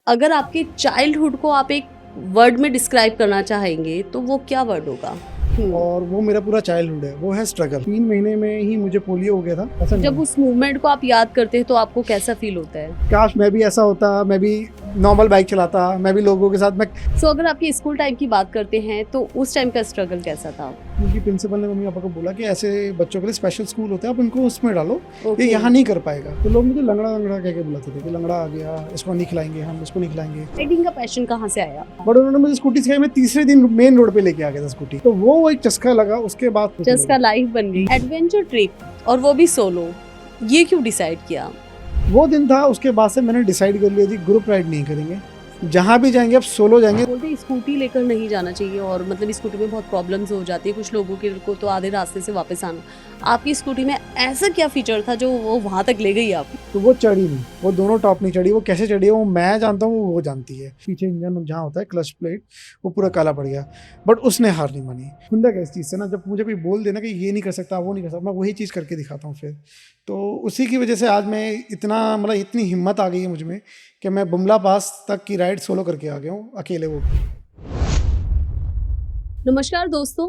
अगर आपके चाइल्डहुड को आप एक वर्ड में डिस्क्राइब करना चाहेंगे तो वो क्या वर्ड होगा? और वो मेरा पूरा चाइल्डहुड है, वो है स्ट्रगल। 3 महीने में ही मुझे पोलियो हो गया था। ऐसा नहीं जब है। उस मूवमेंट को आप याद करते हैं तो आपको कैसा फील होता है? काश मैं भी ऐसा होता, मैं भी नॉर्मल बाइक चलाता, मैं भी लोगों के साथ मैं सो अगर आपके स्कूल टाइम की बात करते हैं तो उस टाइम का स्ट्रगल कैसा था? उनकी प्रिंसिपल ने मम्मी पापा को बोला कि ऐसे बच्चों के लिए स्पेशल स्कूल होते हैं, आप उनको उसमें डालो, ये ओके। यहाँ नहीं कर पाएगा। तो लोग मुझे लंगड़ा लंगड़ा कह के बुलाते थे कि लंगड़ा आ गया, इसको नहीं खिलाएंगे, हम इसको नहीं खिलाएंगे। राइडिंग का पैशन कहाँ से आया? बट उन्होंने मुझे स्कूटी सिखाई, मैं तीसरे दिन मेन रोड पे लेके आ गया था स्कूटी, तो वो एक चस्का लगा। उसके बाद जिसका लाइफ बन गई। एडवेंचर ट्रिप और वो भी सोलो, ये क्यों डिसाइड किया? वो दिन था, उसके बाद से मैंने डिसाइड कर लिया थी ग्रुप राइड नहीं करेंगे, जहाँ भी जाएंगे अब सोलो जाएंगे। बोलते हैं स्कूटी लेकर नहीं जाना चाहिए और मतलब स्कूटी में बहुत प्रॉब्लम्स हो जाती है कुछ लोगों के को, तो आधे रास्ते से वापस आना। आपकी स्कूटी में ऐसा क्या फीचर था जो वो वहां तक ले गई आपको? तो वो चढ़ी नहीं, वो दोनों टॉप नहीं चढ़ी। वो कैसे चढ़ी है वो मैं जानता हूँ, वो जानती है। पीछे इंजन जहाँ होता है, क्लच प्लेट, वो पूरा काला पड़ गया, बट उसने हार नहीं मानी। खुंदक है इस चीज़ से ना, जब मुझे कोई बोल देना कि ये नहीं कर सकता, वो नहीं कर सकता, मैं वही चीज़ करके दिखाता हूँ फिर। तो उसी की वजह से आज मैं इतना, मतलब इतनी हिम्मत आ गई है मुझ में कि मैं बुमला पास तक की राइड सोलो करके आ गया हूँ अकेले। वो नमस्कार दोस्तों,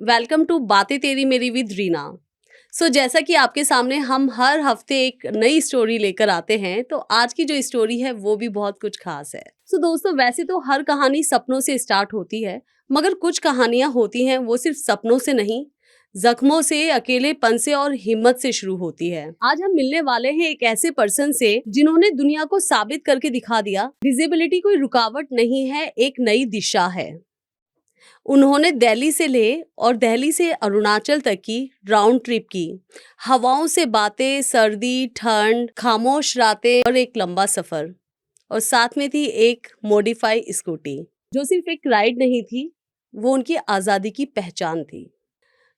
वेलकम टू बातें तेरी मेरी विद रीना। जैसा कि आपके सामने हम हर हफ्ते एक नई स्टोरी लेकर आते हैं, तो आज की जो स्टोरी है वो भी बहुत कुछ खास है। दोस्तों, वैसे तो हर कहानी सपनों से स्टार्ट होती है, मगर कुछ कहानियां होती हैं वो सिर्फ सपनों से नहीं, जख्मों से, अकेलेपन से और हिम्मत से शुरू होती है। आज हम मिलने वाले हैं एक ऐसे पर्सन से जिन्होंने दुनिया को साबित करके दिखा दिया, डिसेबिलिटी कोई रुकावट नहीं है, एक नई दिशा है। उन्होंने दिल्ली से ले और दिल्ली से अरुणाचल तक की राउंड ट्रिप की। हवाओं से बातें, सर्दी, ठंड, खामोश रातें और एक लंबा सफर। और साथ में थी एक मॉडिफाई स्कूटी, जो सिर्फ एक राइड नहीं थी, वो उनकी आज़ादी की पहचान थी।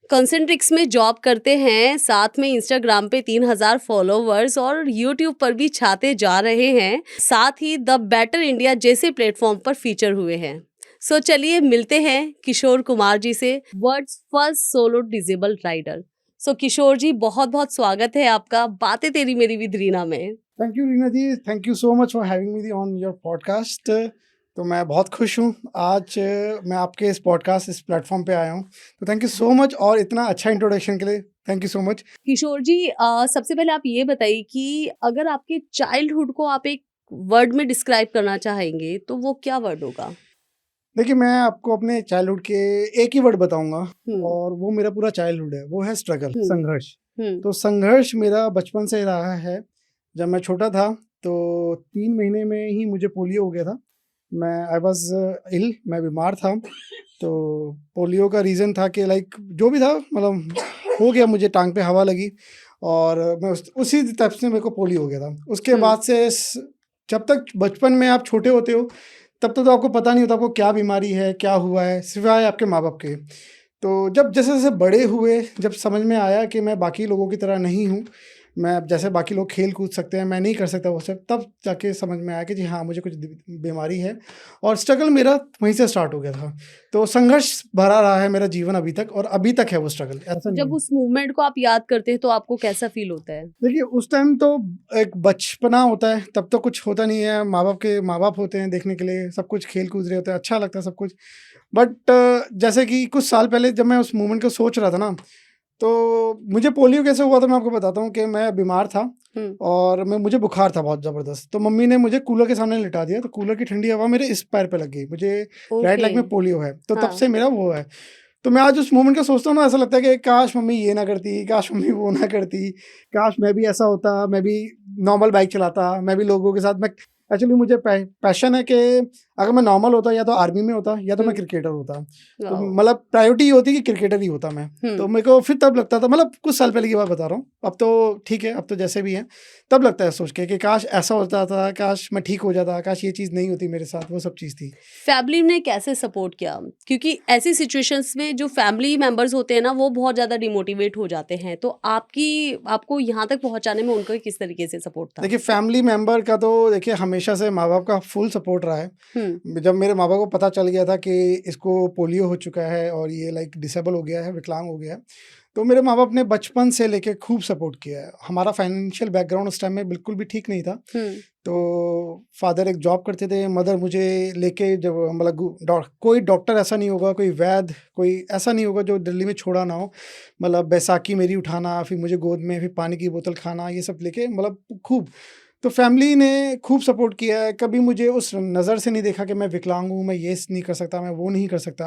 कंसेंट्रिक्स में जॉब करते हैं, साथ में इंस्टाग्राम पे 3000 फॉलोवर्स और यूट्यूब पर भी छाते जा रहे हैं, साथ ही द बेटर इंडिया जैसे प्लेटफॉर्म पर फीचर हुए हैं। चलिए मिलते हैं किशोर कुमार जी से, world's first solo disable rider. Kishore ji, बहुत बहुत स्वागत है आपका बातें तेरी मेरी विद रीना में। Thank you Reena ji, thank you so much for having me on your podcast. तो मैं बहुत खुश हूँ आज मैं आपके इस पॉडकास्ट, इस प्लेटफॉर्म पे आया हूँ। तो थैंक यू सो मच, और इतना अच्छा इंट्रोडक्शन के लिए थैंक यू सो मच। किशोर जी, सबसे पहले आप ये बताइए कि अगर आपके चाइल्डहुड को आप एक वर्ड में डिस्क्राइब करना चाहेंगे तो वो क्या वर्ड होगा? देखिए, मैं आपको अपने चाइल्डहुड के एक ही वर्ड बताऊंगा, हम्म। और वो मेरा पूरा चाइल्डहुड है, वो है स्ट्रगल, हम्म। संघर्ष। हम्म। तो संघर्ष मेरा बचपन से रहा है। जब मैं छोटा था तो 3 महीने में ही मुझे पोलियो हो गया था। मैं आई वॉज इल, मैं बीमार था। तो पोलियो का रीज़न था कि लाइक जो भी था, मतलब हो गया, मुझे टांग पे हवा लगी और मैं उसी तब से मेरे को पोलियो हो गया था। उसके बाद से जब तक बचपन में आप छोटे होते हो तब तक तो आपको पता नहीं होता आपको क्या बीमारी है, क्या हुआ है, सिवाय आपके माँ बाप के। तो जब जैसे जैसे बड़े हुए, जब समझ में आया कि मैं बाकी लोगों की तरह नहीं हूँ, मैं जैसे बाकी लोग खेल कूद सकते हैं, मैं नहीं कर सकता वो सब, तब जाके समझ में आया कि जी हाँ, मुझे कुछ बीमारी है। और स्ट्रगल मेरा वहीं से स्टार्ट हो गया था। तो संघर्ष भरा रहा है मेरा जीवन अभी तक, और अभी तक है वो स्ट्रगल, ऐसा नहीं जब है। उस मूवमेंट को आप याद करते हैं तो आपको कैसा फील होता है? देखिए, उस टाइम तो एक बचपना होता है, तब तो कुछ होता नहीं है, माँ बाप होते हैं देखने के लिए, सब कुछ खेल कूद रहे होते हैं, अच्छा लगता है सब कुछ। बट जैसे कि कुछ साल पहले जब मैं उस मूवमेंट को सोच रहा था ना, तो मुझे पोलियो कैसे हुआ था मैं आपको बताता हूँ। कि मैं बीमार था और मुझे बुखार था बहुत ज़बरदस्त। तो मम्मी ने मुझे कूलर के सामने लिटा दिया, तो कूलर की ठंडी हवा मेरे इस पैर पे लग गई, मुझे राइट ओके। लेग में पोलियो है। तो तब हाँ। से मेरा वो है। तो मैं आज उस मोमेंट को सोचता हूँ ना, ऐसा लगता है कि काश मम्मी ये ना करती, काश मम्मी वो ना करती, काश मैं भी ऐसा होता, मैं भी नॉर्मल बाइक चलाता, मैं भी लोगों के साथ। मैं एक्चुअली मुझे पैशन है कि अगर मैं नॉर्मल होता या तो आर्मी में होता या तो मैं क्रिकेटर होता। तो वाओ। मतलब प्रायोरिटी ये होती कि क्रिकेटर ही होता मैं। तो मेरे को फिर तब लगता था, मतलब कुछ साल पहले की बात बता रहा हूँ, अब तो ठीक है, अब तो जैसे भी है, तब लगता है सोच के कि काश ऐसा होता था, काश मैं ठीक हो जाता, काश ये चीज़ नहीं होती मेरे साथ, वो सब चीज़ थी। फैमिली ने कैसे सपोर्ट किया? क्योंकि ऐसी सिचुएशंस में जो फैमिली मेंबर्स होते हैं ना, वो बहुत ज़्यादा डिमोटिवेट हो जाते हैं, तो आपको यहाँ तक पहुँचाने में उनका किस तरीके से सपोर्ट था? देखिए, फैमिली मेंबर का तो देखिए हमेशा से माँ बाप का फुल सपोर्ट रहा है। जब मेरे माँ बाप को पता चल गया था कि इसको पोलियो हो चुका है और ये लाइक डिसेबल हो गया है, विकलांग हो गया है, तो मेरे माँ बाप ने बचपन से लेके खूब सपोर्ट किया है। हमारा फाइनेंशियल बैकग्राउंड उस टाइम में बिल्कुल भी ठीक नहीं था। तो फादर एक जॉब करते थे, मदर मुझे लेके जब मतलब कोई डॉक्टर ऐसा नहीं होगा, कोई वैद्य कोई ऐसा नहीं होगा जो दिल्ली में छोड़ा ना हो। मतलब बैसाखी मेरी उठाना, फिर मुझे गोद में फिर पानी की बोतल खाना, ये सब लेके मतलब खूब। तो फैमिली ने खूब सपोर्ट किया है, कभी मुझे उस नज़र से नहीं देखा कि मैं विकलांग हूँ, मैं ये नहीं कर सकता, मैं वो नहीं कर सकता।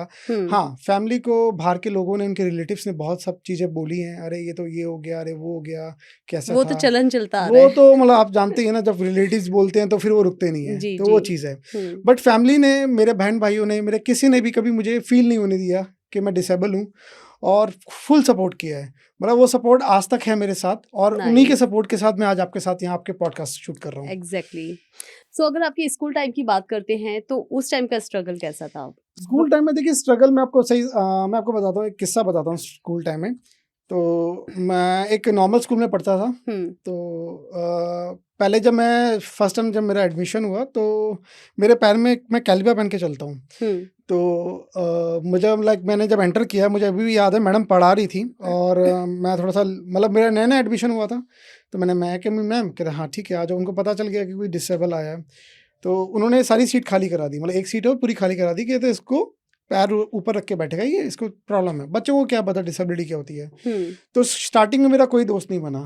हाँ, फैमिली को बाहर के लोगों ने, उनके रिलेटिव्स ने बहुत सब चीज़ें बोली हैं, अरे ये तो ये हो गया, अरे वो हो गया, कैसा वो तो था। चलन चलता आ रहा वो है। तो मतलब आप जानते ही हैं ना, जब रिलेटिव्स बोलते हैं तो फिर वो रुकते नहीं हैं, जी तो वो जी। चीज़ है। बट फैमिली ने, मेरे बहन भाइयों ने, मेरे किसी ने भी कभी मुझे फील नहीं होने दिया कि मैं डिसेबल हूँ, और फुल सपोर्ट किया है। मतलब वो सपोर्ट आज तक है मेरे साथ, और उन्हीं के नाइस। सपोर्ट के साथ मैं आज आपके साथ यहाँ आपके पॉडकास्ट शूट कर रहा हूँ। एग्जैक्टली। सो अगर आपकी स्कूल टाइम की बात करते हैं तो उस टाइम का स्ट्रगल कैसा था? स्कूल टाइम में देखिए स्ट्रगल, मैं आपको मैं आपको बताता हूँ, एक किस्सा बताता हूँ स्कूल टाइम में। तो मैं एक नॉर्मल स्कूल में पढ़ता था। तो पहले जब मैं फर्स्ट टाइम जब मेरा एडमिशन हुआ, तो मेरे पैर में मैं कैलिपर पहन के चलता हूँ। तो मुझे लाइक मैंने जब एंटर किया, मुझे अभी भी याद है, मैडम पढ़ा रही थी, और मैं थोड़ा सा मतलब मेरा नया नया एडमिशन हुआ था। तो मैं कि मैम, कहते हाँ ठीक है आ जाओ। उनको पता चल गया कि कोई डिसेबल आया है, तो उन्होंने सारी सीट खाली करा दी, मतलब एक सीट है वो पूरी खाली करा दी कि तो इसको पैर ऊपर रख के बैठेगा, ये इसको प्रॉब्लम है। बच्चों को क्या पता डिसेबिलिटी क्या होती है। तो स्टार्टिंग में मेरा कोई दोस्त नहीं बना।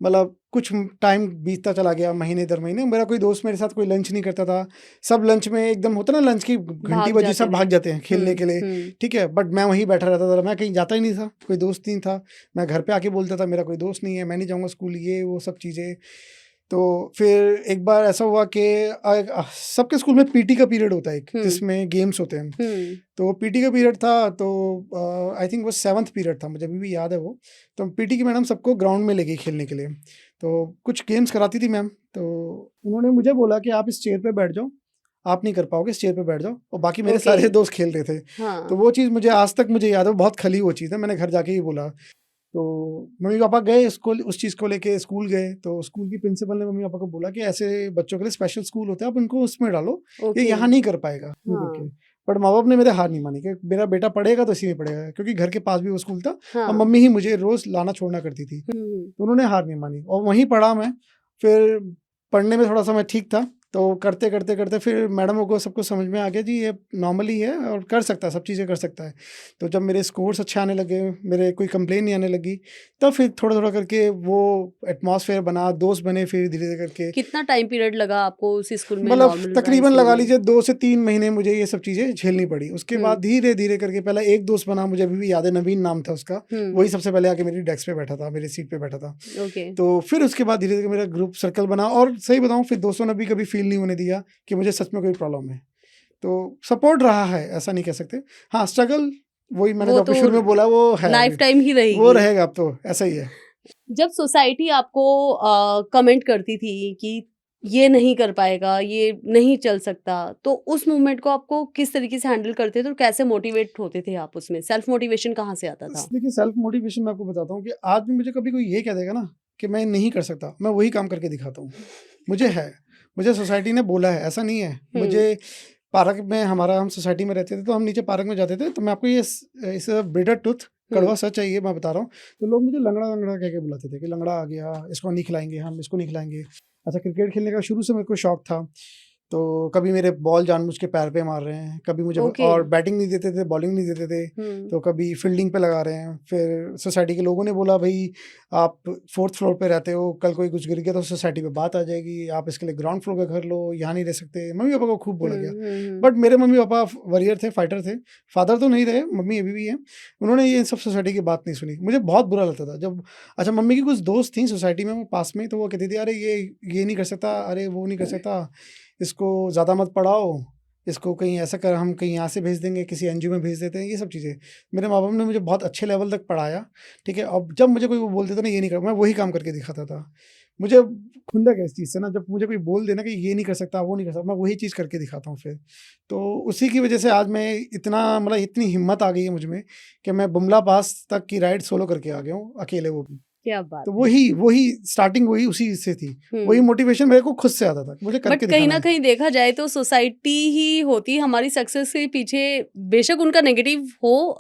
मतलब कुछ टाइम बीतता चला गया, महीने दर महीने, मेरा कोई दोस्त मेरे साथ कोई लंच नहीं करता था। सब लंच में एकदम होता ना, लंच की घंटी भाग बजी जाते सब थे। भाग जाते हैं खेलने के लिए, ठीक है। बट मैं वहीं बैठा रहता था, मैं कहीं जाता ही नहीं था, कोई दोस्त नहीं था। मैं घर पे आके बोलता था मेरा कोई दोस्त नहीं है, मैं नहीं जाऊँगा स्कूल, ये वो सब चीज़ें। तो फिर एक बार ऐसा हुआ कि सबके स्कूल में पीटी का पीरियड होता है एक, जिसमें गेम्स होते हैं। तो पीटी का पीरियड था, तो आई थिंक वो 7th पीरियड था, मुझे अभी भी याद है वो। तो पीटी की मैडम सबको ग्राउंड में ले गई खेलने के लिए। तो कुछ गेम्स कराती थी मैम, तो उन्होंने मुझे बोला कि आप इस चेयर पे बैठ जाओ, आप नहीं कर पाओगे, इस चेयर पे बैठ जाओ। और बाकी मेरे सारे दोस्त खेल रहे थे। तो वो चीज़ मुझे आज तक मुझे याद है, बहुत खली वो चीज़ है। मैंने घर जाके ही बोला। तो मम्मी पापा गए स्कूल, उस चीज़ को लेके स्कूल गए। तो स्कूल की प्रिंसिपल ने मम्मी पापा को बोला कि ऐसे बच्चों के लिए स्पेशल स्कूल होता है, आप उनको उसमें डालो, ये यहाँ नहीं कर पाएगा ये करके। बट माँ बाप ने मेरे हार नहीं मानी कि मेरा बेटा पढ़ेगा तो इसी में पढ़ेगा, क्योंकि घर के पास भी वो स्कूल था। और मम्मी ही मुझे रोज लाना छोड़ना करती थी। तो उन्होंने हार नहीं मानी, और वहीं पढ़ा मैं। फिर पढ़ने में थोड़ा सा मैं ठीक था, तो करते करते करते फिर मैडमों को सबको समझ में आ गया जी ये नॉर्मली है और कर सकता है, सब चीज़ें कर सकता है। तो जब मेरे स्कोर्स अच्छे आने लगे, मेरे कोई कंप्लेन नहीं आने लगी, तब फिर थोड़ा थोड़ा करके वो एटमॉस्फेयर बना, दोस्त बने फिर धीरे धीरे करके। कितना टाइम पीरियड लगा आपको उस स्कूल में मतलब नॉर्मल तकरीबन लगा लीजिए 2 से 3 महीने मुझे ये सब चीज़ें झेलनी पड़ी। उसके बाद धीरे धीरे करके पहले एक दोस्त बना, मुझे अभी भी याद है, नवीन नाम था उसका। वही सबसे पहले आके मेरी डेस्क पे बैठा था, मेरी सीट पे बैठा था। तो फिर उसके बाद धीरे धीरे मेरा ग्रुप सर्कल बना, और सही बताऊँ फिर दोस्तों ने भी कभी फील नहीं होने दिया कि मुझे सच में कोई प्रॉब्लम है। तो सपोर्ट रहा है, ऐसा नहीं कह सकते। हाँ, स्ट्रगल वही मैंने जो आपको शुरू में बोला वो है, लाइफ टाइम ही रहेगी, वो रहेगा, अब तो ऐसा ही है। जब सोसाइटी आपको कमेंट करती थी कि ये नहीं कर पाएगा, ये नहीं चल सकता, तो उस मूवमेंट को आपको किस तरीके से हैंडल करते थे और कैसे मोटिवेट होते थे आप उसमें? सेल्फ मोटिवेशन कहाँ से आता था? देखिए सेल्फ मोटिवेशन मैं आपको बताता हूँ कि आज भी मुझे कभी कोई ये कह देगा ना कि मैं नहीं कर सकता, मैं वही काम करके दिखाता हूँ। मुझे है, मुझे सोसाइटी ने बोला है, ऐसा नहीं है। मुझे पार्क में, हमारा हम सोसाइटी में रहते थे, तो हम नीचे पार्क में जाते थे, तो मैं आपको ये इस बिटर ट्रुथ, कड़वा सच है ये मैं बता रहा हूँ। तो लोग मुझे लंगड़ा लंगड़ा कह के बुलाते थे कि लंगड़ा आ गया, इसको नहीं खिलाएंगे हम, इसको नहीं खिलाएंगे। अच्छा, क्रिकेट खेलने का शुरू से मेरे को शौक था। तो कभी मेरे बॉल जानबूझ के पैर पे मार रहे हैं, कभी मुझे और बैटिंग नहीं देते थे, बॉलिंग नहीं देते थे, तो कभी फील्डिंग पे लगा रहे हैं। फिर सोसाइटी के लोगों ने बोला भाई आप 4th फ्लोर पे रहते हो, कल कोई कुछ गिर गया तो सोसाइटी पे बात आ जाएगी, आप इसके लिए ग्राउंड फ्लोर का घर लो, यहाँ नहीं रह सकते। मम्मी पापा को खूब बोला गया। बट मेरे मम्मी पापा वॉरियर थे, फाइटर थे। फादर तो नहीं रहे, मम्मी अभी भी है। उन्होंने ये सब सोसाइटी की बात नहीं सुनी। मुझे बहुत बुरा लगता था जब, अच्छा मम्मी की कुछ दोस्त थी सोसाइटी में पास में, तो वो कहती थी अरे ये नहीं कर सकता, अरे वो नहीं कर सकता, इसको ज़्यादा मत पढ़ाओ, इसको कहीं ऐसा कर, हम कहीं यहाँ से भेज देंगे, किसी एनजीओ में भेज देते हैं, ये सब चीज़ें। मेरे माँ बाप ने मुझे बहुत अच्छे लेवल तक पढ़ाया, ठीक है। अब जब मुझे कोई वो बोलते थे ना ये नहीं कर, मैं वही काम करके दिखाता था। मुझे खुंदक है इस चीज़ से ना, जब मुझे कोई बोल देना कि ये नहीं कर सकता, वो नहीं कर सकता, मैं वही चीज़ करके दिखाता हूँ फिर। तो उसी की वजह से आज मैं इतना, मतलब इतनी हिम्मत आ गई है मुझ में कि मैं बुमला पास तक की राइड सोलो करके आ गया हूँ, अकेले, वो भी। क्या बात तो है। वही स्टार्टिंग वही उसी से थी। वही मोटिवेशन मेरे को खुद से आता था, मुझे बट करके कहीं दिखाना ना है। कहीं देखा जाए तो सोसाइटी ही होती है हमारी सक्सेस के पीछे, बेशक उनका नेगेटिव हो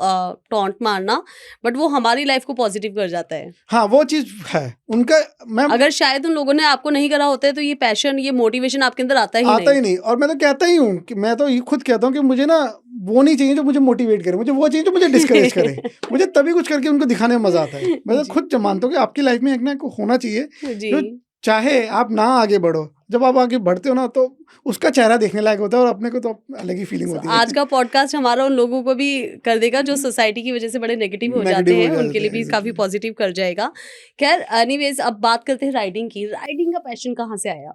टॉन्ट मारना, बट वो हमारी लाइफ को पॉजिटिव कर जाता है। हाँ, वो चीज़ है उनका। मैं अगर शायद उन लोगों ने आपको नहीं करा होता है तो ये पैशन, ये मोटिवेशन आपके अंदर आता ही आता नहीं। ही नहीं। और मैं तो कहता ही हूँ कि मैं तो ये खुद कहता हूँ कि मुझे ना वो नहीं चाहिए जो मुझे मोटिवेट करे, मुझे वो चाहिए जो मुझे डिस्करेज करे। मुझे तभी कुछ करके उनको दिखाने में मजा आता है। मैं तो जी खुद मानता हूँ कि आपकी लाइफ में एक ना एक होना चाहिए जी। जो चाहे आप ना आगे बढ़ो, जब आप आगे बढ़ते हो ना तो उसका चेहरा देखने लायक होता है, और अपने को तो अलग ही फीलिंग होती आज है। का पॉडकास्ट हमारा उन लोगों को भी कर देगा जो सोसाइटी की वजह से बड़े नेगेटिव हो जाते नेगेटिव हो हैं, उनके जाते लिए हैं भी काफी एग्जैक्टली। पॉजिटिव कर जाएगा। खैर एनीवेज, अब बात करते हैं राइडिंग की। राइडिंग का पैशन कहाँ से आया?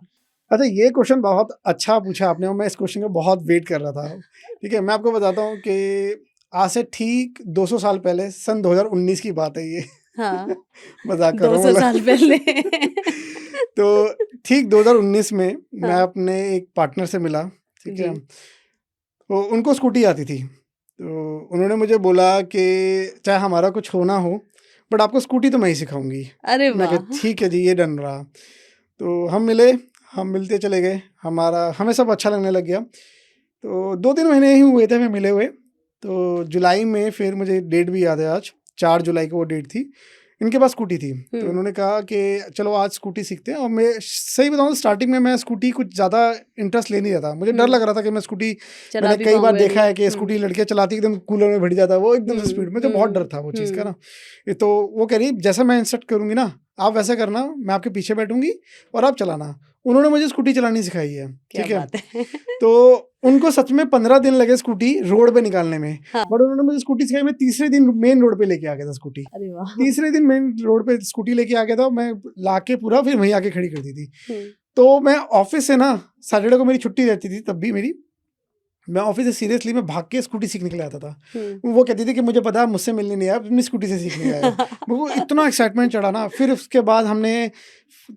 अच्छा, ये क्वेश्चन बहुत अच्छा पूछा आपने, और मैं इस क्वेश्चन का बहुत वेट कर रहा था। ठीक है, मैं आपको बताता हूँ कि आज से ठीक 200 साल पहले, सन 2019 की बात है ये। हाँ, मजाक कर रहा हूँ 200 साल पहले। तो ठीक 2019 में मैं हाँ अपने एक पार्टनर से मिला। ठीक जी। है, तो उनको स्कूटी आती थी, तो उन्होंने मुझे बोला कि चाहे हमारा कुछ होना हो, बट आपको स्कूटी तो मैं ही सिखाऊंगी। अरे मैं कहा वाह। ठीक है जी, ये डन रहा। तो हम मिले, हम मिलते चले गए, हमें सब अच्छा लगने लग गया। तो 2-3 महीने ही हुए थे हमें मिले हुए। तो जुलाई में फिर मुझे डेट भी याद है, आज 4 जुलाई को वो डेट थी। इनके पास स्कूटी थी, तो उन्होंने कहा कि चलो आज स्कूटी सीखते हैं। और मैं सही बताऊँ तो स्टार्टिंग में मैं स्कूटी कुछ ज़्यादा इंटरेस्ट ले नहीं रहा था, मुझे डर लग रहा था कि मैं स्कूटी, चला मैंने भी कई बार पाऊंगा देखा नहीं। है कि स्कूटी लड़कियाँ चलाती एकदम कूलर में भिड़ जाता है वो एकदम से स्पीड में, तो बहुत डर था वो चीज़ का ना। तो वो कह रही जैसा मैं इंस्ट्रक्ट करूँगी ना आप वैसा करना, मैं आपके पीछे बैठूंगी और आप चलाना। उन्होंने मुझे स्कूटी चलानी सिखाई है। क्या ठीक है, बात है। तो उनको सच में 15 दिन लगे स्कूटी रोड पे निकालने में, हाँ। बट उन्होंने मुझे स्कूटी सिखाई। मैं तीसरे दिन मेन रोड पे लेके आ गया था स्कूटी। अरे वाह। तीसरे दिन मेन रोड पे स्कूटी लेके आ गया था मैं, लाके पूरा फिर वहीं आके खड़ी कर दी थी। हम्म, तो मैं ऑफिस से ना, सैटरडे को मेरी छुट्टी रहती थी तब भी मेरी, मैं ऑफिस से सीरियसली मैं भाग के स्कूटी सीखने के लिए आता था। वो कहती थी कि मुझे पता है मुझसे मिलने नहीं आया, अपनी स्कूटी से सीखने आया। मेरे को इतना एक्साइटमेंट चढ़ा ना। फिर उसके बाद हमने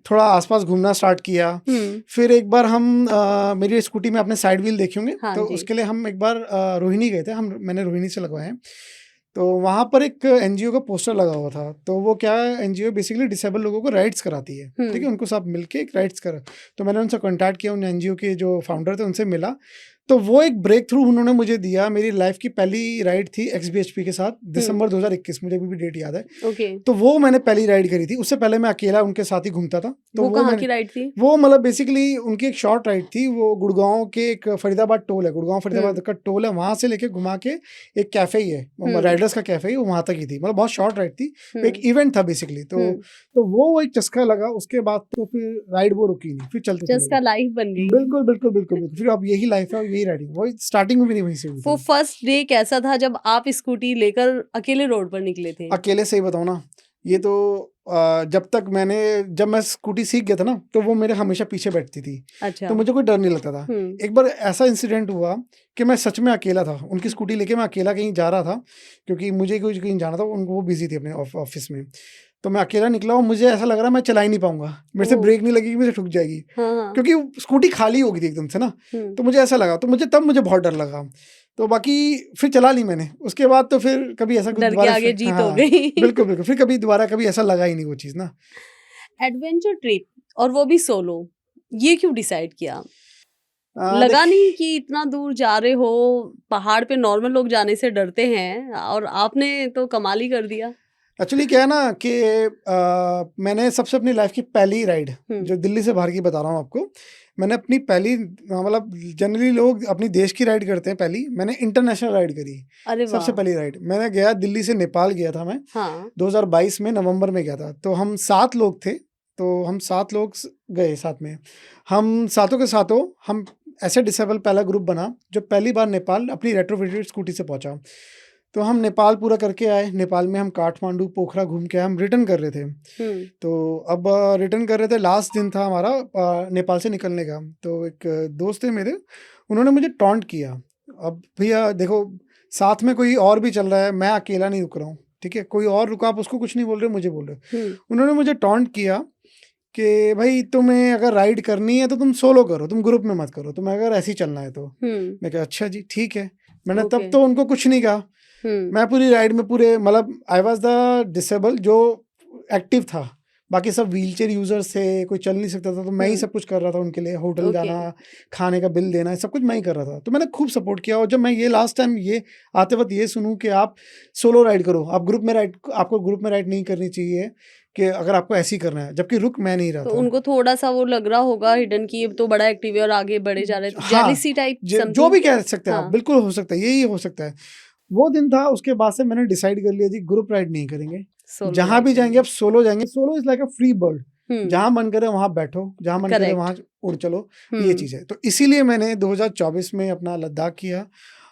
थोड़ा आसपास घूमना स्टार्ट किया। फिर एक बार हम मेरी स्कूटी में अपने साइड व्हील देखे होंगे, हाँ तो जी। उसके लिए हम एक बार रोहिणी गए थे, मैंने रोहिणी से लगवाए हैं। तो वहाँ पर एक एनजीओ का पोस्टर लगा हुआ था। तो वो क्या है, एनजीओ बेसिकली डिसेबल लोगों को राइड्स कराती है। ठीक है, उनको सब मिलके एक राइड्स करा। तो मैंने उनसे कांटेक्ट किया, उन एनजीओ के जो फाउंडर थे उनसे मिला। तो वो एक ब्रेक थ्रू उन्होंने मुझे दिया। मेरी लाइफ की पहली राइड थी XBHP के साथ, दिसंबर 2021, मुझे अभी भी डेट याद है। ओके। तो वो मैंने पहली राइड करी थी। उससे पहले मैं अकेला उनके साथ ही घूमता था। तो वो कहाँ मैंने, की राइड थी? वो मतलब बेसिकली उनकी एक शॉर्ट राइड थी। वो गुड़गांव के एक फरीदाबाद टोल है, गुड़गांव फरीदाबाद का टोल है, वहां से लेके घुमा के एक कैफे ही है, राइडर्स का कैफे ही, वहां तक ही थी। मतलब बहुत शॉर्ट राइड थी, एक इवेंट था बेसिकली। तो वो एक चस्का लगा। उसके बाद तो फिर राइड वो रुकी नहीं, फिर चलते चले चस्का गए। लाइफ बन गई। बिल्कुल बिल्कुल बिल्कुल बिल्कुल। फिर अब यही लाइफ है और यही राइडिंग, वही स्टार्टिंग में भी नहीं वहीं से हुई वो थी। फर्स्ट डे कैसा था जब आप स्कूटी लेकर अकेले रोड पर निकले थे? अकेले से ही बताऊँ ना, ये तो जब मैं स्कूटी सीख गया था ना, तो वो मेरे हमेशा पीछे बैठती थी। अच्छा। तो मुझे कोई डर नहीं लगता था। एक बार ऐसा इंसिडेंट हुआ कि मैं सच में अकेला था, उनकी स्कूटी लेके मैं अकेला कहीं जा रहा था, क्योंकि मुझे कुछ कहीं जाना था, वो बिजी थी अपने ऑफिस में। तो मैं अकेला निकला और मुझे ऐसा लग रहा मैं चला ही नहीं पाऊंगा, मेरे से ब्रेक नहीं लगेगी, मेरे से ठुक जाएगी, हाँ। क्योंकि स्कूटी खाली होगी थी एकदम से ना। तो मुझे ऐसा लगा, तो मुझे बहुत डर लगा। तो बाकी फिर चला ली मैंने। उसके बाद तो फिर कभी ऐसा कुछ डर के दोबारा आगे जीत हो हाँ, गई। बिल्कुल बिल्कुल। फिर कभी दोबारा कभी ऐसा लगा ही नहीं वो चीज़ ना। एडवेंचर ट्रिप, और वो भी सोलो, ये क्यों डिसाइड किया? देख, लगा नहीं कि इतना दूर जा रहे हो? पहाड़ पे नॉर्मल लोग जाने से डरते हैं और आपने तो कमाल ही कर दिया। एक्चुअली क्या है ना कि मैंने सबसे अपनी लाइफ की पहली राइड, जो दिल्ली से बाहर की बता रहा हूँ आपको, मैंने अपनी पहली, मतलब जनरली लोग अपनी देश की राइड करते हैं पहली, मैंने इंटरनेशनल राइड करी। अरे वाह। सबसे पहली राइड मैंने गया, दिल्ली से नेपाल गया था मैं। हाँ। 2022 में नवंबर में गया था। तो हम 7 लोग थे, तो हम 7 लोग गए साथ में। हम सातों के सातों हम ऐसे डिसेबल पहला ग्रुप बना जो पहली बार नेपाल अपनी रेट्रोफिटेड स्कूटी से पहुंचा। तो हम नेपाल पूरा करके आए। नेपाल में हम काठमांडू, पोखरा घूम के हम रिटर्न कर रहे थे। तो अब रिटर्न कर रहे थे, लास्ट दिन था हमारा नेपाल से निकलने का। तो एक दोस्त थे मेरे, उन्होंने मुझे टॉन्ट किया। अब भैया देखो, साथ में कोई और भी चल रहा है, मैं अकेला नहीं रुक रहा हूँ, ठीक है, कोई और रुका, आप उसको कुछ नहीं बोल रहे, मुझे बोल रहे। उन्होंने मुझे टॉन्ट किया कि भाई तुम्हें अगर राइड करनी है तो तुम सोलो करो, तुम ग्रुप में मत करो, तुम्हें अगर ऐसे ही चलना है तो। मैं कहा अच्छा जी ठीक है। मैंने तब तो उनको कुछ नहीं कहा। मैं पूरी राइड में पूरे, मतलब आई वॉज द डिसेबल जो एक्टिव था, बाकी सब व्हीलचेयर यूजर्स थे, कोई चल नहीं सकता था, तो मैं ही सब कुछ कर रहा था उनके लिए, होटल ओके। जाना, खाने का बिल देना, सब कुछ मैं ही कर रहा था। तो मैंने खूब सपोर्ट किया। और जब मैं ये लास्ट टाइम ये आते वक्त ये सुनूं कि आप सोलो राइड करो, आप ग्रुप में राइड, आपको ग्रुप में राइड नहीं करनी चाहिए, कि अगर आपको ऐसे ही करना है, जबकि रुक मैं नहीं रहा तो था। उनको थोड़ा-सा वो लग रहा होगा हिडन कि ये तो बड़ा एक्टिव है और आगे बढ़े जा रहे हैं, तो हाँ, जेलसी टाइप जो समथिंग? भी कह सकते हैं आप, हाँ। बिल्कुल हो सकता है, यही हो सकता है। वो दिन था, उसके बाद से मैंने डिसाइड कर लिया जी ग्रुप राइड नहीं करेंगे, सोलो जहां राइड भी जाएंगे करेंगे। अब सोलो जाएंगे। Solo is like a free bird, hmm, जहां मन करे वहां बैठो, जहां मन करे वहां करेक्ट। उड़ चलो, ये हुँ, चीज है। तो इसीलिए मैंने 2024 में अपना लद्दाख किया,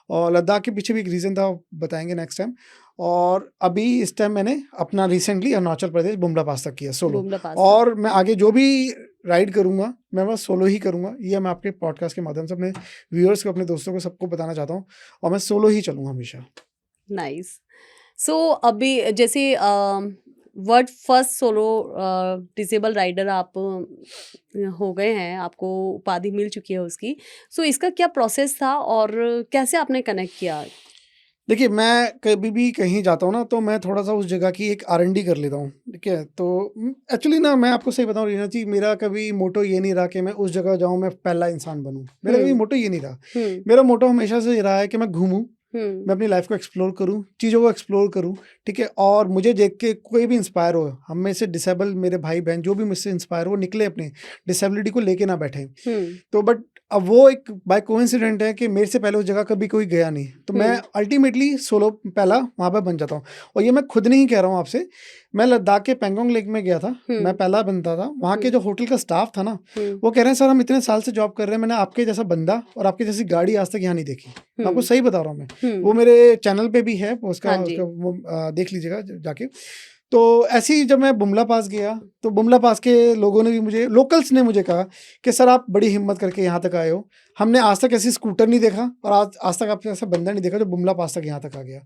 और लद्दाख के पीछे भी एक रीजन था, वो बताएंगे नेक्स्ट टाइम। और अभी इस टाइम मैंने अपना रिसेंटली अरुणाचल प्रदेश बुमला पास तक किया सोलो। बुमला पास तक। और मैं आगे जो भी राइड करूंगा मैं बस सोलो ही करूंगा, ये मैं आपके पॉडकास्ट के माध्यम से अपने व्यूअर्स को, अपने दोस्तों को, सबको बताना चाहता हूँ। और मैं सोलो ही चलूंगा हमेशा। नाइस। सो अभी जैसे world first solo disable rider आप हो गए हैं, आपको उपाधि मिल चुकी है उसकी। सो इसका क्या प्रोसेस था और कैसे आपने कनेक्ट किया? देखिए, मैं कभी भी कहीं जाता हूँ ना, तो मैं थोड़ा सा उस जगह की एक R&D कर लेता हूँ, ठीक है। तो एक्चुअली ना, मैं आपको सही बताऊँ रीना जी, मेरा कभी मोटो ये नहीं रहा कि मैं उस जगह जाऊँ, मैं पहला इंसान बनूँ, मेरा कभी हुँ, मोटो ये नहीं रहा। हुँ, मेरा मोटो हमेशा से ये रहा है कि मैं घूमूं, हुँ, मैं अपनी लाइफ को एक्सप्लोर करूं, चीज़ों को एक्सप्लोर करूं, ठीक है। और मुझे देख के कोई भी इंस्पायर हो, हम में से डिसेबल मेरे भाई बहन जो भी मुझसे इंस्पायर हो, निकले अपने डिसेबिलिटी को लेके ना बैठे। हुँ, तो बट अब वो एक बाय कोइंसिडेंट है कि मेरे से पहले उस जगह कभी कोई गया नहीं, तो मैं हुँ, अल्टीमेटली सोलो पहला वहाँ पर बन जाता हूँ। और ये मैं खुद नहीं कह रहा हूँ आपसे, मैं लद्दाख के पेंगोंग लेक में गया था, हुँ, मैं पहला बनता था। वहाँ के हुँ, जो होटल का स्टाफ था ना, हुँ, वो कह रहे हैं सर हम इतने साल से जॉब कर रहे हैं, मैंने आपके जैसा बंदा और आपकी जैसी गाड़ी आज तक यहाँ नहीं देखी। मैं आपको हुँ, सही बता रहा हूँ मैं, वो हुँ। मेरे चैनल पे भी है, हाँ उसका जी। उसका वो देख लीजिएगा जाके। तो ऐसे ही जब मैं बुमला पास गया, तो बुमला पास के लोगों ने भी मुझे, लोकल्स ने मुझे कहा कि सर आप बड़ी हिम्मत करके यहाँ तक आए हो, हमने आज तक ऐसी स्कूटर नहीं देखा, और आज तक आपने ऐसा बंदा नहीं देखा जो बुमला पास तक यहाँ तक आ गया।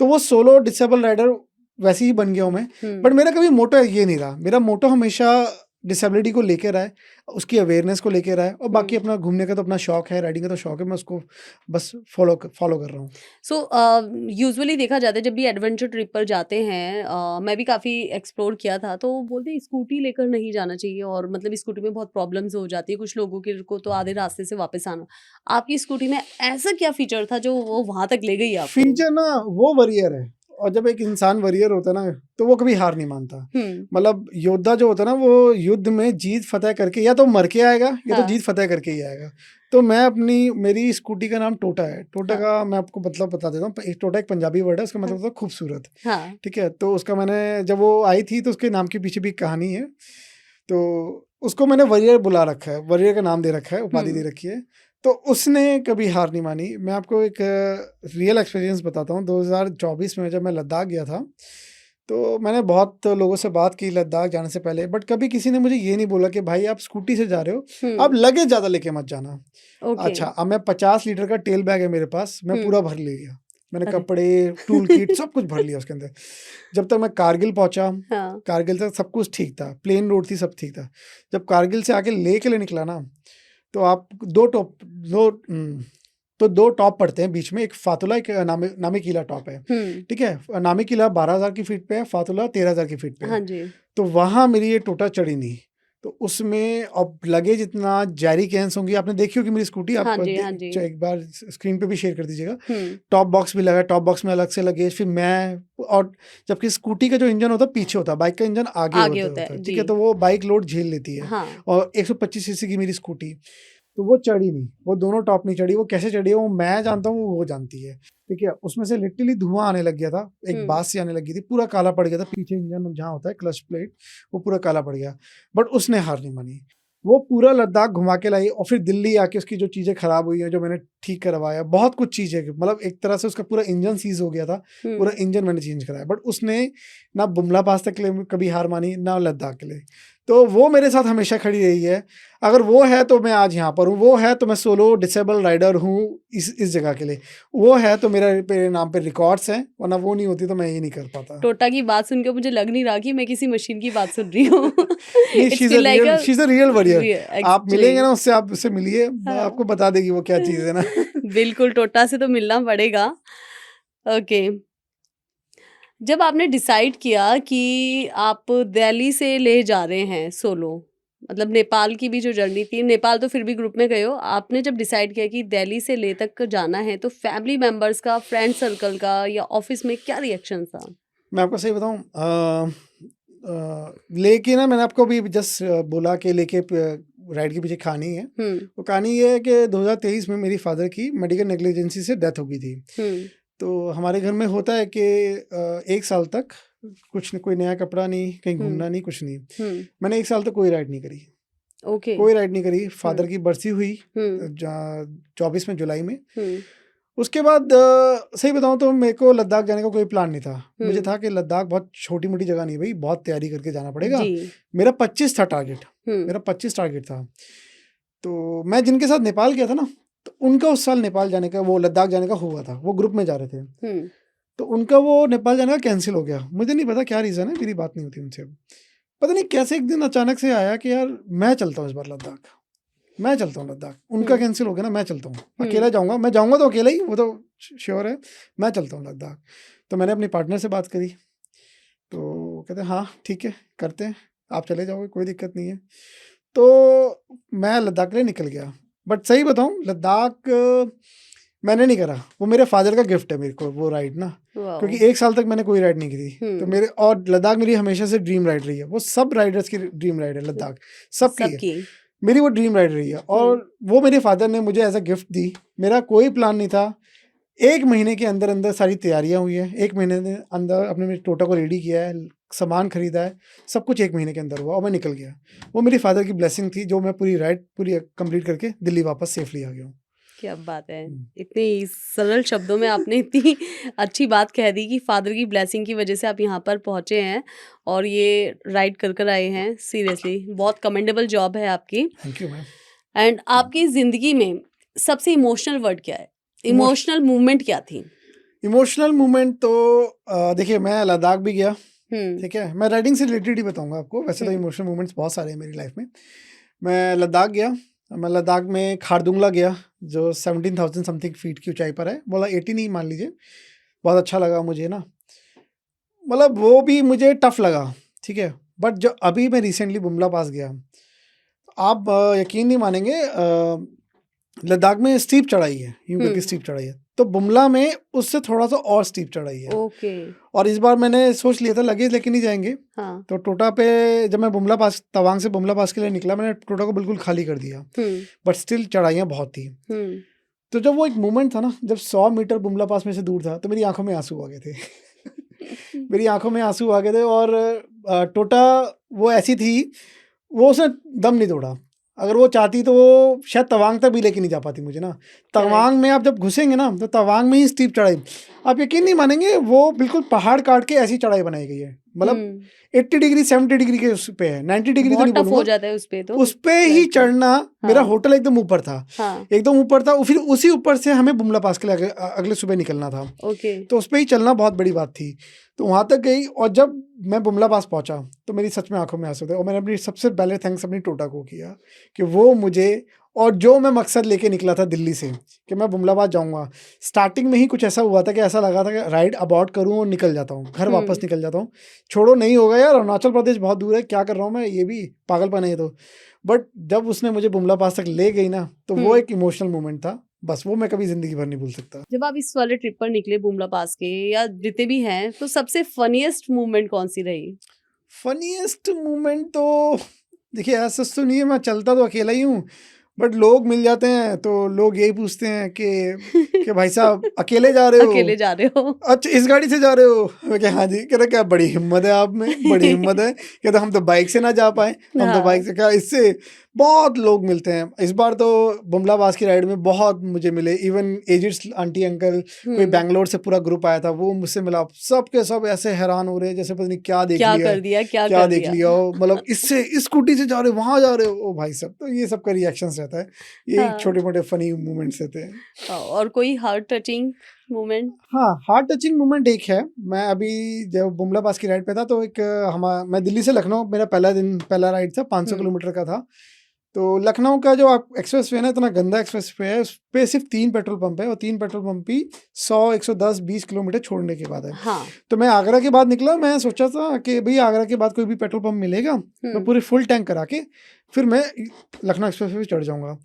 तो वो सोलो डिसेबल राइडर वैसे ही बन गया हूँ मैं। बट हुँ। मेरा कभी मोटो ये नहीं रहा, मेरा मोटो हमेशा डिसेबिलिटी को लेकर रहा है, उसकी अवेयरनेस को लेकर रहा है। और बाकी हुँ। अपना घूमने का तो अपना शौक है, राइडिंग का तो शौक है, मैं उसको बस फॉलो कर रहा हूँ। सो यूजुअली देखा जाता है जब भी एडवेंचर ट्रिप पर जाते हैं, मैं भी काफ़ी एक्सप्लोर किया था, तो बोलते हैं स्कूटी लेकर नहीं जाना चाहिए और मतलब स्कूटी में बहुत प्रॉब्लम्स हो जाती है कुछ लोगों के को, तो आधे रास्ते से वापस आना। आपकी स्कूटी में ऐसा क्या फीचर था जो वो वहाँ तक ले गई आपको? फीचर ना, वो वॉरियर है। और जब एक इंसान वॉरियर होता है ना, तो वो कभी हार नहीं मानता। हुँ। मतलब योद्धा जो होता है ना, वो युद्ध में जीत फतेह करके या तो मर के आएगा, या तो हाँ, जीत फतेह करके ही आएगा। तो मैं मेरी स्कूटी का नाम टोटा है। टोटा हाँ, का मैं आपको मतलब बता देता हूँ। टोटा एक पंजाबी वर्ड है, उसका मतलब हाँ, होता है खूबसूरत, हाँ। ठीक है। तो उसका मैंने, जब वो आई थी तो उसके नाम के पीछे भी एक कहानी है। तो उसको मैंने वॉरियर बुला रखा है, वॉरियर का नाम दे रखा है, उपाधि दे हुँ, रखी है। तो उसने कभी हार नहीं मानी। मैं आपको एक रियल एक्सपीरियंस बताता हूँ। 2024 में जब मैं लद्दाख गया था, तो मैंने बहुत लोगों से बात की लद्दाख जाने से पहले, बट कभी किसी ने मुझे ये नहीं बोला कि भाई आप स्कूटी से जा रहे हो, आप हुँ। लगेज ज़्यादा लेके मत जाना। ओके। अच्छा, अब मैं 50 लीटर का टेल बैग है मेरे पास, मैं हुँ। पूरा भर ले गया। मैंने अरे! कपड़े, टूल किट सब कुछ भर लिया उसके अंदर। जब तक मैं कारगिल पहुंचा, हाँ। कारगिल तक सब कुछ ठीक था, प्लेन रोड थी, सब ठीक था। जब कारगिल से आके लेह के लिए निकला ना, तो आप दो टॉप पड़ते हैं बीच में, एक फातुला, एक नामी किला टॉप है, हुँ। ठीक है। नामी किला 12,000 की फीट पे है, फातुला 13,000 की फीट पे हाँ है। जी। तो वहाँ मेरी ये टोटा चढ़ी नहीं। तो उसमें अब लगेज इतना, जेरी कैंस होंगी, आपने देखी होगी मेरी स्कूटी, आप हाँ जी, हाँ जी। एक बार स्क्रीन पे भी शेयर कर दीजिएगा। हुँ। टॉप बॉक्स भी लगा है, टॉप बॉक्स में अलग से लगेज, फिर मैं, और जबकि स्कूटी का जो इंजन होता है पीछे होता है, बाइक का इंजन आगे आगे होता होता होता है, है। ठीक जी। है। तो वो बाइक लोड झेल लेती है। हाँ। और 125 सीसी की मेरी स्कूटी, तो वो चढ़ी नहीं, वो दोनों टॉप नहीं चढ़ी। वो कैसे चढ़ी है वो मैं जानता हूँ, वो जानती है, ठीक है। उसमें से लिटरली धुआं आने लग गया था, एक हुँ। बात सी आने लगी थी, पूरा काला पड़ गया था पीछे, इंजन जहाँ होता है क्लच प्लेट, वो पूरा काला पड़ गया। बट उसने हार नहीं मानी, वो पूरा लद्दाख घुमा के लाई। और फिर दिल्ली आके उसकी जो चीज़ें खराब हुई हैं, जो मैंने ठीक करवाया, बहुत कुछ चीज़ें, मतलब एक तरह से उसका पूरा इंजन सीज हो गया था, पूरा हुँ। इंजन मैंने चेंज कराया। बट उसने ना बुमला पास तक के लिए कभी हार मानी, ना लद्दाख के लिए। तो वो मेरे साथ हमेशा खड़ी रही है। अगर वो है तो मैं आज यहाँ पर हूँ, वो है तो मैं सोलो डिसेबल राइडर हूँ इस जगह के लिए, वो है तो मेरे नाम पे रिकॉर्ड्स हैं, वरना वो नहीं होती तो मैं ये नहीं कर पाता। टोटा की बात सुन के मुझे लग नहीं रहा कि मैं किसी मशीन की बात सुन रही हूँ। नहीं, it's feel like a she is a real warrior. आप एक्चुअली। मिलेंगे ना उससे, आप उससे मिलिए, हाँ। आपको बता देगी वो क्या चीज़ है ना। बिल्कुल, टोटा से तो मिलना पड़ेगा। ओके। जब आपने डिसाइड किया कि आप दिल्ली से लेह जा रहे हैं सोलो, मतलब नेपाल की भी जो जर्नी थी, नेपाल तो फिर भी ग्रुप में गए हो, आपने जब डिसाइड किया कि दिल्ली से लेह तक जाना है, तो फैमिली मेंबर्स का, फ्रेंड सर्कल का या ऑफिस में क्या रिएक्शन था? मैं आपको सही बताऊँ, लेके ना मैंने आपको अभी जस्ट बोला कि लेके राइड के पीछे कहानी है। वो कहानी ये है कि 2023 में मेरी फादर की मेडिकल नेग्लिजेंसी से डेथ हो गई थी। तो हमारे घर में होता है कि 1 साल तक कुछ न कोई नया कपड़ा नहीं, कहीं घूमना नहीं, कुछ नहीं। मैंने 1 साल तक कोई राइड नहीं करी, ओके। कोई राइड नहीं करी। फादर की बरसी हुई 24 में जुलाई में। उसके बाद सही बताऊं तो मेरे को लद्दाख जाने का कोई प्लान नहीं था। मुझे था कि लद्दाख बहुत छोटी मोटी जगह नहीं भाई, बहुत तैयारी करके जाना पड़ेगा। मेरा 25 था टारगेट, मेरा 25 टारगेट था। तो मैं जिनके साथ नेपाल गया था ना, तो उनका उस साल नेपाल जाने का, वो लद्दाख जाने का हुआ था, वो ग्रुप में जा रहे थे। तो उनका वो नेपाल जाने का कैंसिल हो गया। मुझे नहीं पता क्या रीज़न है, मेरी बात नहीं होती उनसे। पता नहीं कैसे एक दिन अचानक से आया कि यार मैं चलता हूँ इस बार लद्दाख, मैं चलता हूँ लद्दाख। उनका कैंसिल हो गया ना, मैं चलता हूँ, अकेला जाऊँगा। मैं जाऊँगा तो अकेला ही, वो तो श्योर है, मैं चलता हूँ लद्दाख। तो मैंने अपनी पार्टनर से बात करी, तो कहते हैं हाँ ठीक है करते हैं, आप चले जाओगे, कोई दिक्कत नहीं है। तो मैं लद्दाख के लिए निकल गया। बट सही बताऊँ, लद्दाख मैंने नहीं करा, वो मेरे फादर का गिफ्ट है मेरे को वो राइड ना, क्योंकि 1 साल तक मैंने कोई राइड नहीं की। तो मेरे, और लद्दाख मेरी हमेशा से ड्रीम राइड रही है। वो सब राइडर्स की ड्रीम राइड है लद्दाख, सबकी है। मेरी वो ड्रीम राइड रही है, और वो मेरे फादर ने मुझे एज अ गिफ्ट दी। मेरा कोई प्लान नहीं था। 1 महीने के अंदर अंदर सारी तैयारियां हुई है। 1 महीने के अंदर अपने मेरे टोटा को रेडी किया है, सामान खरीदा है, सब कुछ 1 महीने के अंदर हुआ और मैं निकल गया। वो मेरी फादर की ब्लेसिंग थी, जो मैं पूरी राइड पूरी कंप्लीट करके दिल्ली वापस सेफली आ गया हूँ। क्या बात है, इतने सरल शब्दों में आपने इतनी अच्छी बात कह दी कि फादर की ब्लेसिंग की वजह से आप यहाँ पर पहुँचे हैं और ये राइड कर आए हैं। सीरियसली बहुत कमेंडेबल जॉब है आपकी। Thank you ma'am. एंड आपकी ज़िंदगी में सबसे इमोशनल वर्ड क्या है, इमोशनल मूवमेंट क्या थी? इमोशनल मूवमेंट तो देखिए, मैं लद्दाख भी गया, ठीक है। मैं राइडिंग से रिलेटेड ही बताऊंगा आपको, वैसे तो इमोशनल मूवमेंट्स बहुत सारे हैं मेरी लाइफ में। मैं लद्दाख गया, मैं लद्दाख में खारदुंगला गया, जो 17,000 समथिंग फीट की ऊंचाई पर है, बोला 18 ही मान लीजिए। बहुत अच्छा लगा मुझे ना, मतलब वो भी मुझे टफ लगा, ठीक है। बट जो अभी मैं रिसेंटली बुमला पास गया, आप यकीन नहीं मानेंगे, लद्दाख में स्टीप चढ़ाई है, यूं करके स्टीप चढ़ाई है। तो बुमला में उससे थोड़ा सा और स्टीप चढ़ाई है। ओके। और इस बार मैंने सोच लिया था लगेज लेके नहीं जाएंगे। हाँ। तो टोटा पे जब मैं बुमला पास, तवांग से बुमला पास के लिए निकला, मैंने टोटा को बिल्कुल खाली कर दिया, बट स्टिल चढ़ाइयाँ बहुत थी। तो जब वो एक मोमेंट था ना, जब 100 मीटर बुमला पास में से दूर था, तो मेरी आंखों में आंसू आ गए थे। मेरी आंखों में आंसू आ गए थे। और टोटा वो ऐसी थी, वो उसने दम नहीं तोड़ा। अगर वो चाहती तो वो शायद तवांग तक भी लेके नहीं जा पाती मुझे ना। तवांग में आप जब घुसेंगे ना, तो तवांग में ही स्टीप चढ़ाई, आप यकीन नहीं मानेंगे, वो बिल्कुल पहाड़ काट के ऐसी चढ़ाई बनाई गई है। मतलब 80 डिग्री 70 डिग्री के उस पे है, 90 डिग्री तो नहीं बोलूंगा, हो जाता है उस पे। तो उस पे ही चढ़ना। मेरा होटल एकदम ऊपर था, एकदम ऊपर था। फिर उसी ऊपर से हमें बुमला पास के लिए अगले सुबह निकलना था। तो उस पे ही चलना बहुत बड़ी बात थी। तो वहाँ तक गई, और जब मैं बुमला पास पहुँचा तो मेरी सच में आंखों में आंसू थे। और मैंने अपनी सबसे पहले थैंक्स अपनी टोटा को किया कि वो मुझे, और जो मैं मकसद लेके निकला था दिल्ली से कि मैं बुमलाबाद जाऊंगा, स्टार्टिंग में ही कुछ ऐसा हुआ था कि ऐसा लगा था कि राइड अबॉर्ट करूं और निकल जाता हूं, घर वापस निकल जाता हूं, छोड़ो नहीं होगा यार, अरुणाचल प्रदेश बहुत दूर है, क्या कर रहा हूं मैं, ये भी पागलपन है ये तो। बट जब उसने मुझे बुमला पास तक ले गई ना, तो वो एक इमोशनल मोमेंट था, बस वो मैं कभी जिंदगी भर नहीं भूल सकता। जब आप इस वाले ट्रिप पर निकले बुमला पास के, या जितने भी हैं, तो सबसे फनीएस्ट मोमेंट कौन सी रही? फनीएस्ट मोमेंट तो देखिए ऐसा तो नहीं है, मैं चलता तो अकेला ही हूँ, बट लोग मिल जाते हैं तो लोग यही पूछते हैं कि भाई साहब अकेले जा रहे हो? अकेले जा रहे हो? अच्छा इस गाड़ी से जा रहे हो? मैं क्या, हाँ जी। कह रहे क्या बड़ी हिम्मत है आप में, बड़ी हिम्मत है। कहते हम तो बाइक से ना जा पाए, हम तो बाइक से, क्या इससे बहुत लोग मिलते हैं। इस बार तो बुमला पास की राइड में बहुत मुझे मिले, इवन एजिड आंटी अंकल, कोई बैंगलोर से पूरा ग्रुप आया था, वो मुझसे मिला। सब के सब ऐसे हैरान हो रहे हैं जैसे पता नहीं क्या देख लिया, कर दिया, क्या देख लिया हो। मतलब इससे इस स्कूटी से जा रहे हो, वहां जा रहे हो, ओ भाई सब। तो ये सब का रिएक्शन रहता है, ये छोटे मोटे फनी मोमेंट्स रहते हैं। और कोई हार्ट टचिंग मोमेंट? हाँ, हार्ट टचिंग मोमेंट एक है। मैं अभी जब बुमला पास की राइड पे था, तो एक मैं दिल्ली से लखनऊ, मेरा पहला राइड था, 500 किलोमीटर का था। तो लखनऊ का जो आप एक्सप्रेस वे है ना, इतना गंदा एक्सप्रेस वे है, उस पे सिर्फ 3 पेट्रोल पंप है और 3 पेट्रोल पंप भी 100, 110, 20 किलोमीटर छोड़ने के बाद है। हाँ। तो मैं आगरा के बाद निकला, मैं सोचा था कि भाई आगरा के बाद कोई भी पेट्रोल पंप मिलेगा, मैं पूरी फुल टैंक करा के फिर मैं लखनऊ एक्सप्रेस वे चढ़ जाऊँगा।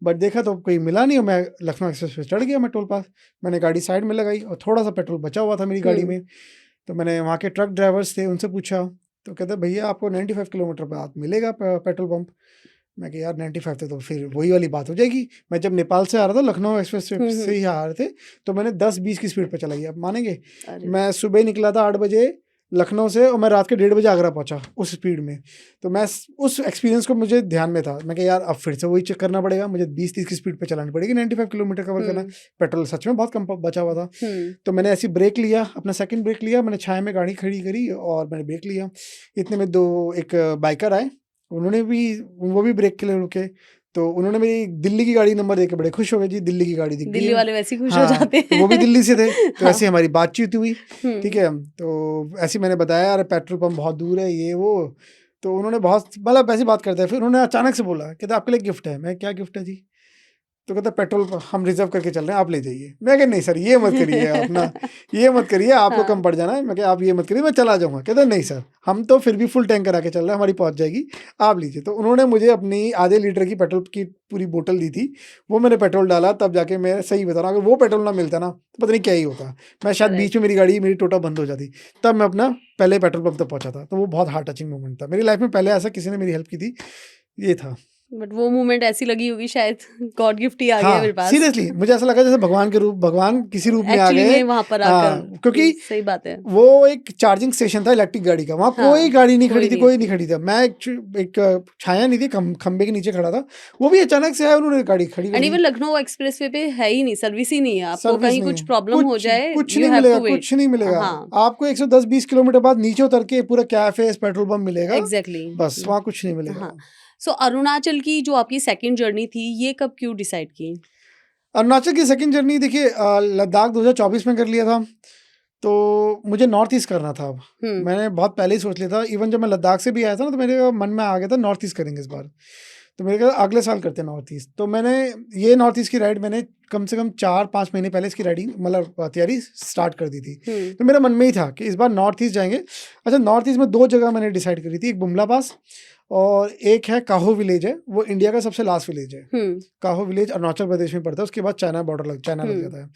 बट देखा तो कोई मिला नहीं और मैं लखनऊ एक्सप्रेस वे चढ़ गया। मैं टोल पास मैंने गाड़ी साइड में लगाई और थोड़ा सा पेट्रोल बचा हुआ था मेरी गाड़ी में। तो मैंने वहाँ के ट्रक ड्राइवर्स थे, उनसे पूछा तो कहते भैया आपको 95 किलोमीटर बाद मिलेगा पेट्रोल पंप। मैं कि यार 95 थे तो फिर वही वाली बात हो जाएगी। मैं जब नेपाल से आ रहा था, लखनऊ एक्सप्रेस से ही आ रहे थे, तो मैंने 10-20 की स्पीड पे चलाई। आप मानेंगे, मैं सुबह निकला था 8 बजे लखनऊ से और मैं रात के 1:30 बजे आगरा पहुंचा उस स्पीड में। तो मैं उस एक्सपीरियंस को मुझे ध्यान में था, मैं कि यार अब फिर से वही चेक करना पड़ेगा, मुझे 20-30 की स्पीड पे चलानी पड़ेगी, 95 किलोमीटर कवर करना। पेट्रोल सच में बहुत कम बचा हुआ था। तो मैंने ऐसी ब्रेक लिया, अपना सेकंड ब्रेक लिया, मैंने छाया में गाड़ी खड़ी करी और मैंने ब्रेक लिया। इतने में एक बाइकर आए, उन्होंने भी, वो भी ब्रेक के लिए रुके। तो उन्होंने मेरी दिल्ली की गाड़ी नंबर देके बड़े खुश हो गए, जी दिल्ली की गाड़ी दिख गई। दिल्ली वाले वैसे ही खुश हो जाते हैं। तो वो भी दिल्ली से थे, तो ऐसे हमारी बातचीत हुई। ठीक है, तो ऐसे मैंने बताया यार पेट्रोल पंप बहुत दूर है, ये वो। तो उन्होंने बहुत मतलब ऐसी बात करते हैं। फिर उन्होंने अचानक से बोला, कहते आपके लिए गिफ्ट है। मैं क्या गिफ्ट है जी? तो कहता पेट्रोल हम रिजर्व करके चल रहे हैं, आप ले जाइए। मैं कहा नहीं सर, ये मत करिए, अपना ये मत करिए, आपको कम पड़ जाना है। मैं कहा आप ये मत करिए, मैं चला जाऊँगा। कहता नहीं सर, हम तो फिर भी फुल टैंक करा के चल रहे हैं, हमारी पहुँच जाएगी, आप लीजिए। तो उन्होंने मुझे अपनी आधे लीटर की पेट्रोल की पूरी बोतल दी थी, वो मैंने पेट्रोल डाला, तब जाके मैं सही बता रहा हूँ, अगर वो पेट्रोल ना मिलता ना तो पता नहीं क्या ही होता। मैं शायद बीच में मेरी टोटा बंद हो जाती, तब मैं अपना पहले पेट्रोल पंप तक पहुँचा था। तो वो बहुत हार्ट टचिंग मोमेंट था मेरी लाइफ में, पहले ऐसा किसी ने मेरी हेल्प की थी, ये था। बट वो मोमेंट ऐसी लगी होगी शायद गॉड गिफ्ट ही आ गया मेरे पास। सीरियसली मुझे ऐसा लगा जैसे भगवान किसी रूप में आ गए वहां पर आकर। क्योंकि सही बात है, वो एक चार्जिंग स्टेशन था इलेक्ट्रिक गाड़ी का, वहाँ कोई गाड़ी नहीं खड़ी थी, कोई नहीं खड़ी था। मैं एक छाया नहीं थी, खंबे के नीचे खड़ा था, वो भी अचानक से आया, उन्होंने गाड़ी खड़ी कर दी। इवन लखनऊ एक्सप्रेस वे पे है ही नहीं, सर्विस ही नहीं है। आपको कहीं कुछ प्रॉब्लम हो जाए कुछ नहीं मिलेगा, कुछ नहीं मिलेगा। आपको 110-20 किलोमीटर बाद नीचे उतर के पूरा कैफे, पेट्रोल पंप मिलेगा। एग्जैक्टली, बस वहाँ कुछ नहीं मिलेगा। सो अरुणाचल की जो आपकी सेकंड जर्नी थी, ये कब क्यों डिसाइड की? अरुणाचल की सेकंड जर्नी देखिए, लद्दाख 2024 में कर लिया था, तो मुझे नॉर्थ ईस्ट करना था। अब मैंने बहुत पहले ही सोच लिया था। इवन जब मैं लद्दाख से भी आया था ना, तो मेरे मन में आ गया था नॉर्थ ईस्ट करेंगे इस बार। तो मेरे कहा अगले साल करते हैं नॉर्थ ईस्ट। तो मैंने ये नॉर्थ ईस्ट की राइड मैंने कम से कम 4-5 महीने पहले इसकी राइडिंग मतलब तैयारी स्टार्ट कर दी थी। तो मेरे मन में ही था कि इस बार नॉर्थ ईस्ट जाएंगे। अच्छा, नॉर्थ ईस्ट में 2 जगह मैंने डिसाइड करी थी, एक बुमला पास और एक है काहो विलेज है, वो इंडिया का सबसे लास्ट विलेज है। काहो विलेज अरुणाचल प्रदेश में पड़ता है, उसके बाद चाइना बॉर्डर चाइना लग जाता है।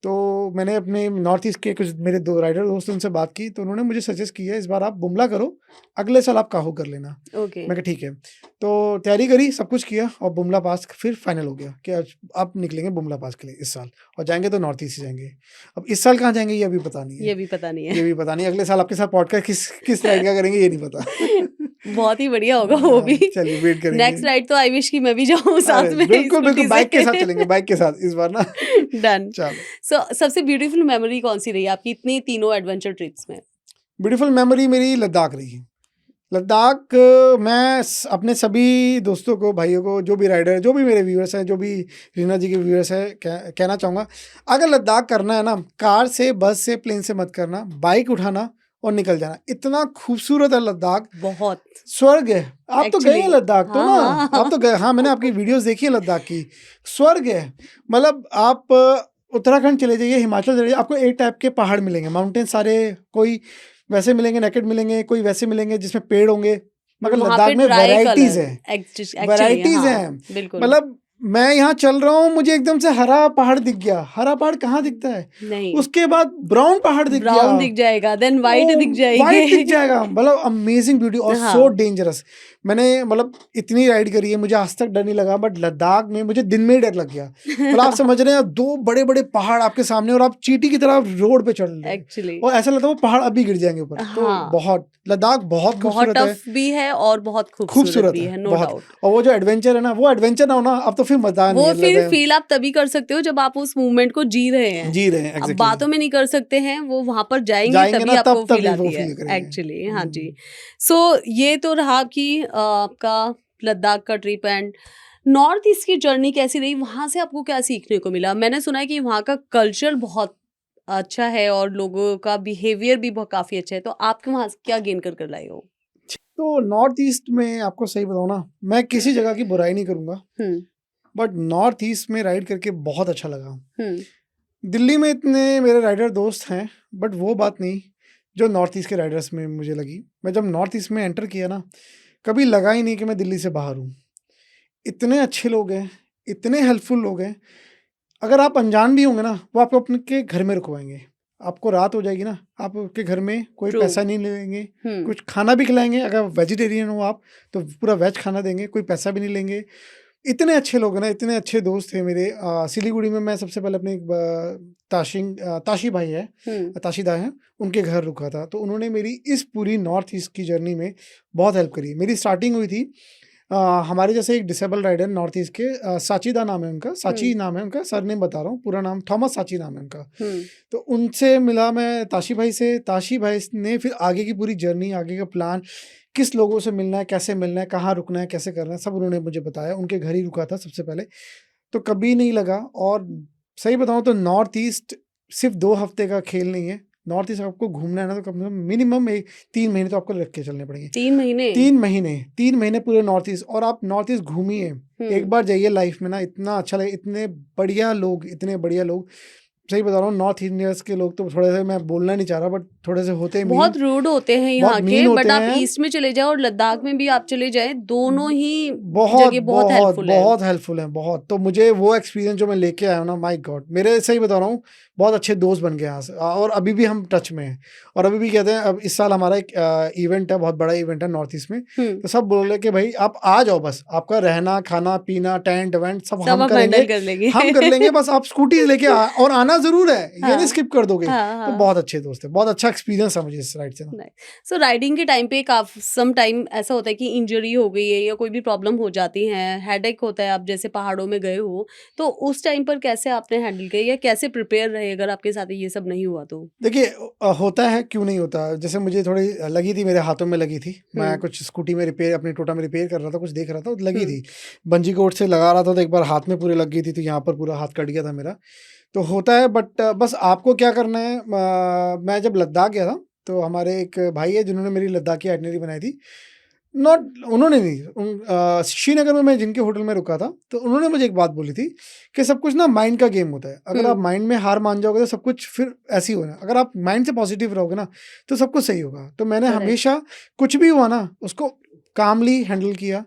तो मैंने अपने नॉर्थ ईस्ट के कुछ मेरे 2 राइडर दोस्त उनसे बात की, तो उन्होंने मुझे सजेस्ट किया इस बार आप बुमला करो, अगले साल आप काहो कर लेना। मैं कहा ठीक है। तो तैयारी करी, सब कुछ किया और बुमला पास फिर फाइनल हो गया कि आप निकलेंगे बुमला पास के लिए इस साल, और जाएंगे तो नॉर्थ ईस्ट ही जाएंगे। अब इस साल कहाँ जाएंगे ये अभी पता नहीं है, ये भी पता नहीं। अगले साल आपके साथ पॉडकास्ट किस राइड का करेंगे ये नहीं पता। बहुत ही बढ़िया होगा वो भी। चलिए वेट करेंगे। नेक्स्ट राइड तो आई विश कि मैं भी जाऊं साथ में। बिल्कुल बाइक के साथ चलेंगे, बाइक के साथ इस बार ना। डन। चलो, सो सबसे ब्यूटीफुल मेमोरी कौन सी रही आपकी इतनी तीनों एडवेंचर ट्रिप्स में? ब्यूटीफुल मेमोरी मेरी लद्दाख रही। लद्दाख मैं अपने सभी दोस्तों को, भाइयों को, जो भी राइडर, जो भी मेरे व्यूअर्स हैं, जो भी रीना जी के व्यूअर्स हैं, कहना चाहूँगा अगर लद्दाख करना है ना, कार से, बस से, प्लेन से मत करना, बाइक उठाना और निकल जाना। इतना खूबसूरत है लद्दाख, बहुत स्वर्ग है। आप तो गए हैं लद्दाख तो ना, आप तो गए। हाँ, मैंने आपकी वीडियोस देखी है लद्दाख की, स्वर्ग है। मतलब आप उत्तराखंड चले जाइए, हिमाचल चले जाइए, आपको एक टाइप के पहाड़ मिलेंगे, माउंटेन सारे, कोई वैसे मिलेंगे नेकेड मिलेंगे, कोई वैसे मिलेंगे जिसमें पेड़ होंगे, मगर लद्दाख में वैरायटीज है, वैरायटीज हैं। मतलब मैं यहाँ चल रहा हूँ, मुझे एकदम से हरा पहाड़ दिख गया। हरा पहाड़ कहाँ दिखता है? नहीं। उसके बाद ब्राउन पहाड़ दिख जाएगा, देन व्हाइट दिख जाएगा, व्हाइट दिख जाएगा। मतलब अमेजिंग ब्यूटी और सो डेंजरस। मैंने मतलब इतनी राइड करी है, मुझे आज तक डर नहीं लगा, बट लद्दाख में मुझे दिन में ही डर लग गया। मतलब आप समझ रहे हैं, 2 बड़े बड़े पहाड़ आपके सामने और आप चींटी की तरह रोड पे चल रहे हैं, और ऐसा लगता है वो पहाड़ अभी गिर जाएंगे ऊपर। तो बहुत लद्दाख बहुत खूबसूरत है भी है और बहुत खूबसूरत भी है, नो डाउट। और वो जो एडवेंचर है ना, वो एडवेंचर ना हो ना, अब तो फिर मजा नहीं है। वो फिर फील आप तभी कर सकते हो जब आप उस मूवमेंट को जी रहे हैं। अब बातों में नहीं कर सकते हैं, वो वहां पर जाएंगे तभी आपको फील आती है एक्चुअली। हाँ जी। सो ये तो रहा कि आपका लद्दाख का ट्रिप। एंड नॉर्थ ईस्ट की जर्नी कैसी रही? वहां से आपको क्या सीखने को मिला? मैंने सुना है कि वहाँ का कल्चर बहुत अच्छा है और लोगों का बिहेवियर भी बहुत काफी अच्छा है, तो आप वहाँ क्या गेन कर लाए हो? तो नॉर्थ ईस्ट में आपको सही बताऊँ ना, मैं किसी जगह की बुराई नहीं करूँगा, बट नॉर्थ ईस्ट में राइड करके बहुत अच्छा लगा। दिल्ली में इतने मेरे राइडर दोस्त हैं, बट वो बात नहीं जो नॉर्थ ईस्ट के राइडर्स में मुझे लगी। मैं जब नॉर्थ ईस्ट में एंटर किया ना, कभी लगा ही नहीं कि मैं दिल्ली से बाहर हूँ। इतने अच्छे लोग हैं, इतने हेल्पफुल लोग हैं। अगर आप अनजान भी होंगे ना, वो आपको अपने के घर में रुकवाएंगे। आपको रात हो जाएगी ना, आपके घर में कोई True. पैसा नहीं लेंगे, कुछ खाना भी खिलाएंगे। अगर वेजिटेरियन हो आप तो पूरा वेज खाना देंगे, कोई पैसा भी नहीं लेंगे। इतने अच्छे लोग हैं ना, इतने अच्छे दोस्त थे मेरे। सिलीगुड़ी में मैं सबसे पहले अपने ताशी भाई है, ताशीदा है, उनके घर रुका था। तो उन्होंने मेरी इस पूरी नॉर्थ ईस्ट की जर्नी में बहुत हेल्प करी। मेरी स्टार्टिंग हुई थी हमारे जैसे एक डिसेबल राइडर नॉर्थ ईस्ट के, साचीदा नाम है उनका, साची नाम है उनका, सरनेम बता रहा हूँ, पूरा नाम थॉमस साची नाम है उनका। तो उनसे मिला मैं ताशी भाई से। ताशी भाई ने फिर आगे की पूरी जर्नी, आगे का प्लान, किस लोगों से मिलना है, कैसे मिलना है, कहाँ रुकना है, कैसे करना है, सब उन्होंने मुझे बताया। उनके घर ही रुका था सबसे पहले, तो कभी नहीं लगा। और सही बताऊँ तो नॉर्थ ईस्ट सिर्फ 2 हफ्ते का खेल नहीं है। नॉर्थ ईस्ट आपको घूमना है ना, तो कम से कम मिनिमम 3 महीने तो आपको रख के चलने पड़ेंगे। 3 महीने पूरे नॉर्थ ईस्ट। और आप नॉर्थ ईस्ट घूमिए, एक बार जाइए लाइफ में ना, इतना अच्छा लगे। इतने बढ़िया लोग, सही बता रहा हूँ। नॉर्थ इंडियंस के लोग तो थोड़े से, मैं बोलना नहीं चाह रहा, बट थोड़े से होते हैं, बहुत रूड होते हैं यहाँ के। बट आप हैं। ईस्ट में चले जाओ और लद्दाख में भी आप चले जाए, दोनों ही बहुत जगह बहुत हेल्पफुल है, बहुत। तो मुझे वो एक्सपीरियंस जो मैं लेके आया हूँ ना, माय गॉड, मेरे सही बता रहा हूँ, बहुत अच्छे दोस्त बन गए यहाँ से। और अभी भी हम टच में हैं, और अभी भी कहते हैं। अब इस साल हमारा एक इवेंट है, बहुत बड़ा इवेंट है नॉर्थ ईस्ट में। तो सब बोले कि भाई आप आ जाओ, बस आपका रहना, खाना पीना, टेंट वेंट सब हम करेंगे, हम कर लेंगे। बस आप स्कूटी लेके और आना जरूर है, ये नहीं स्किप कर दोगे। तो बहुत अच्छे दोस्त है, बहुत अच्छा एक्सपीरियंस है मुझे इस राइड से ना। सो राइडिंग के टाइम पे सम टाइम ऐसा होता है कि इंजरी हो गई है या कोई भी प्रॉब्लम हो जाती है, हेडेक होता है, आप जैसे पहाड़ों में गए हो, तो उस टाइम पर कैसे आपने हैंडल किया या कैसे प्रिपेयर रहे अगर आपके साथ ये सब नहीं हुआ तो? देखिए, होता है, क्यों नहीं होता। जैसे मुझे थोड़ी लगी थी, मेरे हाथों में लगी थी। मैं कुछ स्कूटी में अपनी टोटा में रिपेयर कर रहा था, कुछ देख रहा था, तो लगी थी। बंजी कोर्ड से लगा रहा था, तो एक बार हाथ में पूरे लग गई थी, तो यहाँ पर पूरा हाथ कट गया था मेरा। तो होता है, बट बस आपको क्या करना है। मैं जब लद्दाख गया था, तो हमारे एक भाई है जिन्होंने मेरी लद्दाख की आइटनरी बनाई थी। उन्होंने नहीं, श्रीनगर में मैं जिनके होटल में रुका था, तो उन्होंने मुझे एक बात बोली थी कि सब कुछ ना माइंड का गेम होता है। अगर आप माइंड में हार मान जाओगे तो सब कुछ फिर ऐसे ही होना। अगर आप माइंड से पॉजिटिव रहोगे ना, तो सब कुछ सही होगा। तो मैंने हमेशा कुछ भी हुआ ना, उसको कामली हैंडल किया,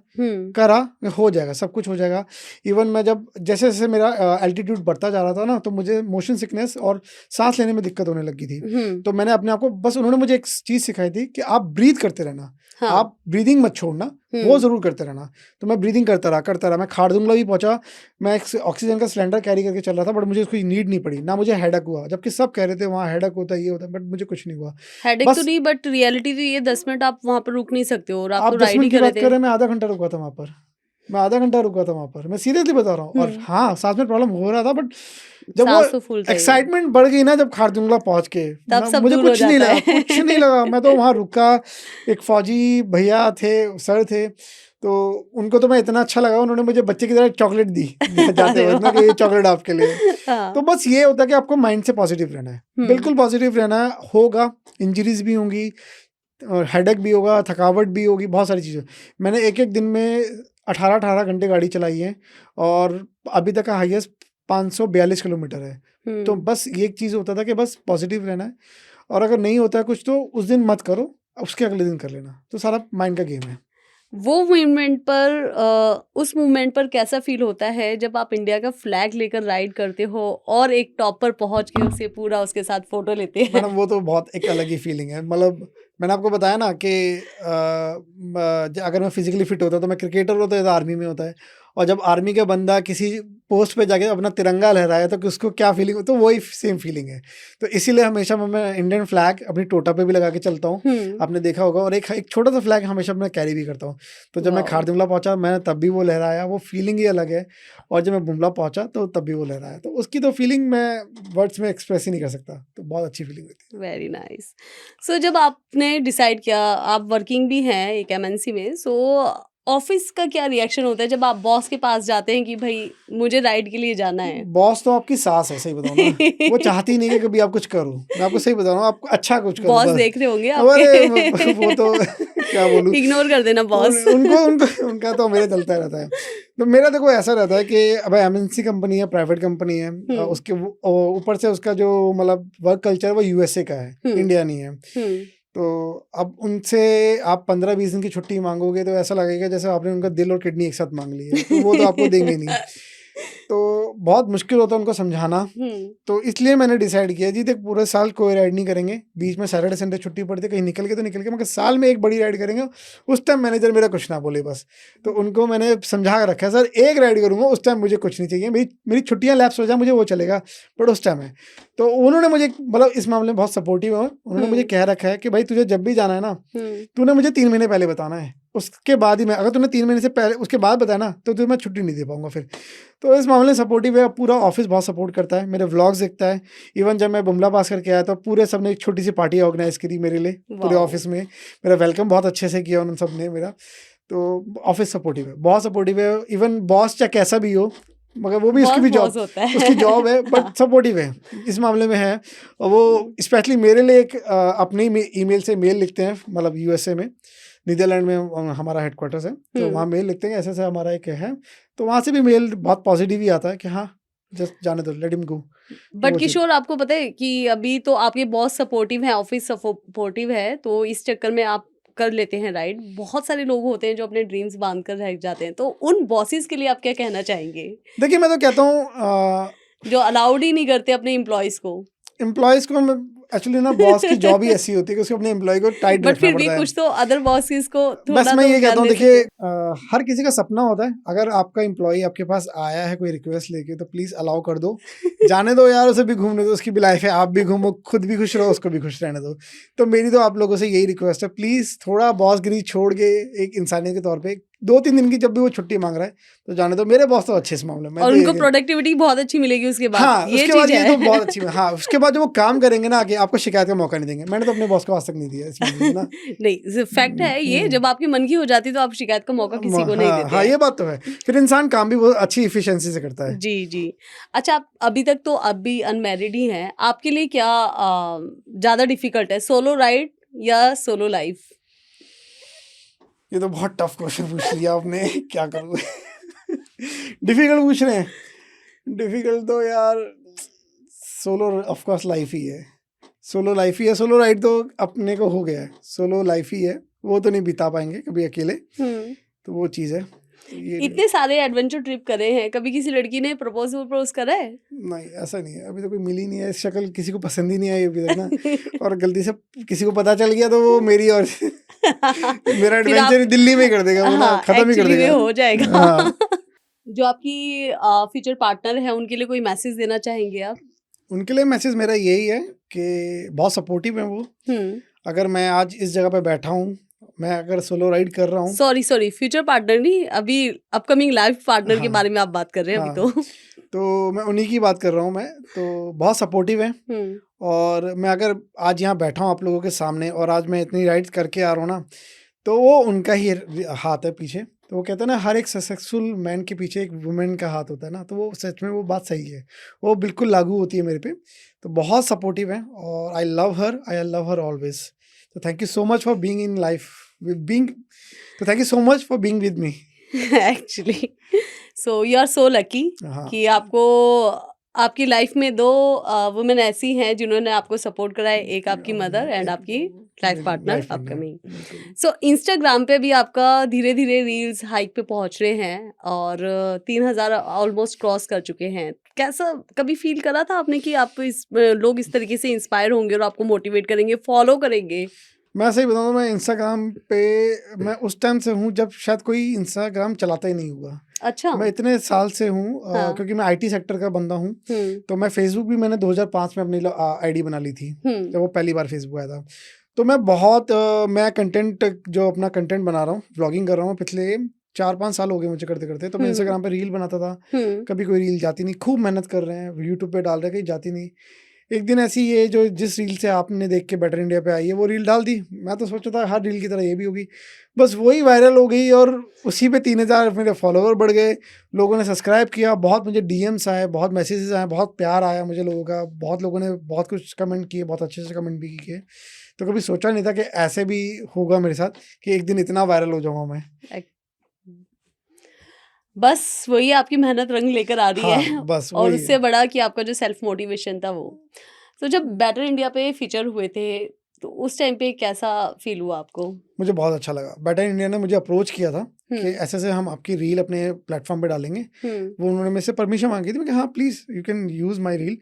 करा, हो जाएगा, सब कुछ हो जाएगा। इवन मैं जब जैसे जैसे मेरा एल्टीट्यूड बढ़ता जा रहा था ना, तो मुझे मोशन सिकनेस और सांस लेने में दिक्कत होने लगी थी। तो मैंने अपने आप को, बस उन्होंने मुझे एक चीज सिखाई थी कि आप ब्रीथ करते रहना। आप ब्रीदिंग मत छोड़ना, वो जरूर करते रहना। तो मैं ब्रीदिंग करता रहा। मैं खारदुंगला भी पहुंचा। मैं एक ऑक्सीजन का सिलेंडर कैरी करके चल रहा था, बट मुझे उसकी नीड नहीं पड़ी ना, मुझे हेडक हुआ। जबकि सब कह रहे थे वहाँ हेडक होता है, ये होता है, बट मुझे कुछ नहीं हुआ। हेडेक तो नहीं, बट रियलिटी तो ये 10 मिनट आप वहाँ पर रुक नहीं सकते हो, और आप तो 10 राइड ही मिनट की कर रहे बात थे। करें, मैं आधा घंटा रुका था वहाँ पर। मैं सीरियसली बता रहा हूँ। और हाँ, सांस में प्रॉब्लम हो रहा था, बट जब वो एक्साइटमेंट बढ़ गई ना, जब खारदुंगला पहुंच के, मुझे कुछ नहीं लगा, मैं तो वहाँ रुका। एक फौजी भैया थे, सर थे, तो उनको तो मैं इतना अच्छा लगा, उन्होंने मुझे बच्चे की तरह चॉकलेट दी जाते हुए ना, कि ये चॉकलेट आपके लिए। तो बस ये होता है कि आपको माइंड से पॉजिटिव रहना है, बिल्कुल पॉजिटिव रहना है। होगा, इंजरीज भी होंगी, और हेडेक भी होगा, थकावट भी होगी, बहुत सारी चीज़ें। मैंने एक दिन में 18 घंटे गाड़ी चलाई है, और अभी तक का हाईएस्ट 542 किलोमीटर है। तो बस ये एक चीज़ होता था कि बस पॉजिटिव रहना है, और अगर नहीं होता है कुछ तो उस दिन मत करो, उसके अगले दिन कर लेना। तो सारा माइंड का गेम है। वो मूवमेंट पर उस मूवमेंट पर कैसा फील होता है जब आप इंडिया का फ्लैग लेकर राइड करते हो और एक टॉप पर पहुंच के उसे पूरा उसके साथ फोटो लेते हैं? मैडम, वो तो बहुत एक अलग ही फीलिंग है। मतलब मैंने आपको बताया ना कि अगर मैं फिजिकली फिट होता तो मैं क्रिकेटर होता है, तो आर्मी में होता है। और जब आर्मी का बंदा किसी पोस्ट पे जाके अपना तिरंगा लहराया, तो उसको क्या फीलिंग हो, तो वही सेम फीलिंग है। तो इसीलिए हमेशा मैं इंडियन फ्लैग अपनी टोटा पे भी लगा के चलता हूँ, आपने देखा होगा। और एक छोटा सा फ्लैग हमेशा मैं कैरी भी करता हूँ। तो जब मैं खारदुंगला पहुंचा, मैंने तब भी वो लहराया, वो फीलिंग ही अलग है। और जब मैं बुमला पहुंचा, तो तब भी वो लहराया। तो उसकी तो फीलिंग मैं वर्ड्स में एक्सप्रेस ही नहीं कर सकता। तो बहुत अच्छी फीलिंग होती है। Very nice. सो जब आपने डिसाइड किया, आप वर्किंग भी हैं एक एमएनसी में, सो ऑफिस का क्या रिएक्शन होता है जब आप बॉस के पास जाते हैं कि भाई मुझे राइड के लिए जाना है? बॉस तो आपकी सास है, सही बताऊं ना। वो चाहती नहीं है कि कभी आप कुछ करो। मैं आपको सही बता रहा हूँ, आपको अच्छा कुछ करो। बॉस देख रहे होंगे आपके। अरे वो तो क्या बोलूँ, इग्नोर कर देना बॉस। उनको उनको उनका तो मेरे चलता रहता है। तो मेरा देखो ऐसा रहता है कि अब एमएनसी कंपनी है, प्राइवेट कंपनी है, उसके ऊपर से उसका जो मतलब वर्क कल्चर वो यूएसए का है, इंडिया नहीं है। तो अब उनसे आप 15-20 दिन की छुट्टी मांगोगे तो ऐसा लगेगा जैसे आपने उनका दिल और किडनी एक साथ मांग ली है, तो वो तो आपको देंगे नहीं। तो बहुत मुश्किल होता है उनको समझाना। तो इसलिए मैंने डिसाइड किया जी देख, पूरे साल कोई राइड नहीं करेंगे, बीच में सैटरडे संडे छुट्टी पड़ती है, कहीं निकल के तो निकल के, मगर साल में एक बड़ी राइड करेंगे, उस टाइम मैनेजर मेरा कुछ ना बोले बस। तो उनको मैंने समझा कर रखा है, सर एक राइड करूँगा उस टाइम मुझे कुछ नहीं चाहिए, मेरी छुट्टियाँ लैप्स हो जाए मुझे वो चलेगा, बट उस टाइम है। तो उन्होंने मुझे मतलब इस मामले में बहुत सपोर्टिव है। उन्होंने मुझे कह रखा है कि भाई तुझे जब भी जाना है ना, तूने मुझे 3 महीने पहले बताना है, उसके बाद ही मैं, अगर तूने 3 महीने से पहले उसके बाद बताया ना तो तुझे मैं छुट्टी नहीं दे पाऊंगा फिर। तो इस मामले में सपोर्टिव है, पूरा ऑफिस बहुत सपोर्ट करता है, मेरे व्लॉग्स देखता है। इवन जब मैं बुमला पास करके आया तो पूरे सबने एक छोटी सी पार्टी ऑर्गेनाइज करी मेरे लिए पूरे ऑफिस में, मेरा वेलकम बहुत अच्छे से किया उन सब ने मेरा। तो ऑफिस सपोर्टिव है, बहुत सपोर्टिव है। इवन बॉस चाहे कैसा भी हो, मगर वो भी उसकी भी जॉब, उसकी जॉब है, बट सपोर्टिव है इस मामले में है। और वो स्पेशली मेरे लिए एक अपनी ईमेल से मेल लिखते हैं, मतलब यूएसए में, नीदरलैंड में हमारा हेडक्वार्टर्स है, तो वहाँ मेल लिखते हैं ऐसे ऐसे हमारा एक है, तो वहाँ से भी मेल बहुत पॉजिटिव ही आता है कि हाँ जस्ट जाने दो, लेट हिम गो। बट किशोर, आपको पता है कि अभी तो आपके बॉस सपोर्टिव हैं, ऑफिस सपोर्टिव है, तो इस चक्कर में आप कर लेते हैं राइड। बहुत सारे लोग होते हैं जो अपने ड्रीम्स बांध कर रह जाते हैं, तो उन बॉसेस के लिए आप क्या कहना चाहेंगे? देखिए मैं तो कहता हूँ जो अलाउड ही नहीं करते अपने एम्प्लॉयज को एक्चुअली ना, बॉस की जॉब ही ऐसी होती है कि उसको अपने एम्प्लॉय को टाइट रखना पड़ता है। बट फिर भी कुछ तो अदर बॉसेस को बस मैं ये कहता हूँ, देखिए हर किसी का सपना होता है, अगर आपका एम्प्लॉय आपके पास आया है कोई रिक्वेस्ट लेके तो प्लीज अलाउ कर दो, जाने दो यार, उसे भी घूमने दो, उसकी भी लाइफ है, आप भी घूमो, खुद भी खुश रहो, उसको भी खुश रहने दो। तो मेरी तो आप लोगों से यही रिक्वेस्ट है, प्लीज थोड़ा बॉसगिरी छोड़ के एक इंसानियत के तौर पे 2-3 दिन की जब भी वो छुट्टी मांग रहा है तो जाने दो। मेरे बॉस तो अच्छे इस मामले में, और उनको प्रोडक्टिविटी बहुत अच्छी मिलेगी उसके बाद। हाँ, ये उसके बाद ये तो बहुत अच्छी है। हाँ, उसके बाद जब वो काम करेंगे ना आगे, आपको शिकायत का मौका नहीं देंगे। मैंने तो अपने बॉस को आज तक नहीं दिया इस मामले में ना। नहीं, फैक्ट है ये, जब आपकी मन की हो जाती तो आप शिकायत का मौका किसी को नहीं देते। हाँ, ये बात तो है, फिर इंसान काम भी बहुत अच्छी इफिशिएंसी से करता है। जी जी। अच्छा, आप अभी तक तो अभी अनमैरिड ही हैं, आपके लिए क्या ज्यादा डिफिकल्ट है, सोलो राइड या सोलो लाइफ? ये तो बहुत टफ क्वेश्चन पूछ लिया आपने, क्या करूँ। डिफिकल्ट पूछ रहे हैं, डिफिकल्ट तो यार सोलो ऑफ कोर्स लाइफ ही है, सोलो लाइफ ही है। सोलो राइड तो अपने को हो गया है, सोलो लाइफ ही है, वो तो नहीं बिता पाएंगे कभी अकेले, तो वो चीज़ है। इतने सारे एडवेंचर ट्रिप करे हैं, कभी किसी लड़की ने प्रपोज करा है? नहीं, ऐसा नहीं है, अभी तो कोई मिली नहीं है, शक्ल किसी को पसंद ही नहीं आई अभी तक ना। और गलती से किसी को पता चल गया तो वो मेरी और मेरा एडवेंचर दिल्ली में कर देगा, वो ना खत्म ही कर देगा, हो जाएगा। जो आपकी फ्यूचर पार्टनर है उनके लिए कोई मैसेज देना चाहेंगे आप? उनके लिए मैसेज मेरा यही है कि बहुत सपोर्टिव है वो। अगर मैं आज इस जगह पे बैठा हूँ, मैं अगर सोलो राइड कर रहा हूँ, सॉरी फ्यूचर पार्टनर नहीं, अभी अपकमिंग लाइफ पार्टनर के बारे में आप बात कर रहे हैं अभी तो मैं उन्हीं की बात कर रहा हूँ। मैं तो बहुत सपोर्टिव है, और मैं अगर आज यहाँ बैठा हूँ आप लोगों के सामने और आज मैं इतनी राइड्स करके आ रहा हूँ ना, तो वो उनका ही हाथ है पीछे। तो वो कहते हैं ना, हर एक सक्सेसफुल मैन के पीछे एक वुमेन का हाथ होता है ना, तो वो सच में वो बात सही है, वो बिल्कुल लागू होती है मेरे पे। तो बहुत सपोर्टिव है और आई लव हर ऑलवेज। तो thank you so much for being in life तो thank you so much for being with me actually. So you are so lucky कि आपको आपकी लाइफ में 2 वुमेन ऐसी हैं जिन्होंने आपको सपोर्ट करा है, एक आपकी मदर एंड आपकी life partner upcoming. So Instagram पे भी आपका धीरे धीरे रील्स हाइक पे पहुंच रहे हैं और 3000 ऑलमोस्ट क्रॉस कर चुके हैं। कैसा कभी फील करा था आपने कि आप लोग इस तरीके से इंस्पायर होंगे और आपको मोटिवेट करेंगे, फॉलो करेंगे? मैं सही बताऊँ, मैं इंस्टाग्राम पे मैं उस टाइम से हूँ जब शायद कोई इंस्टाग्राम चलाता ही नहीं हुआ। अच्छा। मैं इतने साल से हूँ, क्योंकि मैं आईटी सेक्टर का बंदा हूँ। तो मैं फेसबुक भी मैंने 2005 में अपनी आईडी बना ली थी जब वो पहली बार फेसबुक आया था। तो मैं बहुत मैं कंटेंट जो अपना कंटेंट बना रहा हूँ, व्लॉगिंग कर रहा हूँ, पिछले 4-5 साल हो गए मुझे करते करते। तो मैं इंस्टाग्राम पे रील बनाता था, कभी कोई रील जाती नहीं, खूब मेहनत कर रहे हैं, यूट्यूब पे डाल रहे हैं, कहीं जाती नहीं। एक दिन ऐसी ये जो जिस रील से आपने देख के बेटर इंडिया पे आई है वो रील डाल दी। मैं तो सोचा था हर रील की तरह ये भी होगी, बस वही वायरल हो गई और उसी पे 3000 मेरे फॉलोवर बढ़ गए, लोगों ने सब्सक्राइब किया, बहुत मुझे डीएम्स आए, बहुत मैसेजेस आए, बहुत प्यार आया मुझे लोगों का, बहुत लोगों ने बहुत कुछ कमेंट किए, बहुत अच्छे से कमेंट भी किए। तो कभी सोचा नहीं था कि ऐसे भी होगा मेरे साथ कि एक दिन इतना वायरल हो जाऊंगा मैं। बस वही आपकी मेहनत रंग लेकर आ रही है हाँ बस और वही उससे बड़ा कि आपका जो सेल्फ मोटिवेशन था वो। तो जब बेटर इंडिया पे फीचर हुए थे तो उस टाइम पे कैसा फील हुआ आपको? मुझे बहुत अच्छा लगा। बेटर इंडिया ने मुझे अप्रोच किया था कि हम्म ऐसे से हम आपकी रील अपने प्लेटफॉर्म पे डालेंगे। हम्म वो उन्होंने मेरे से परमिशन मांगी थी कि हाँ please you can use my reel,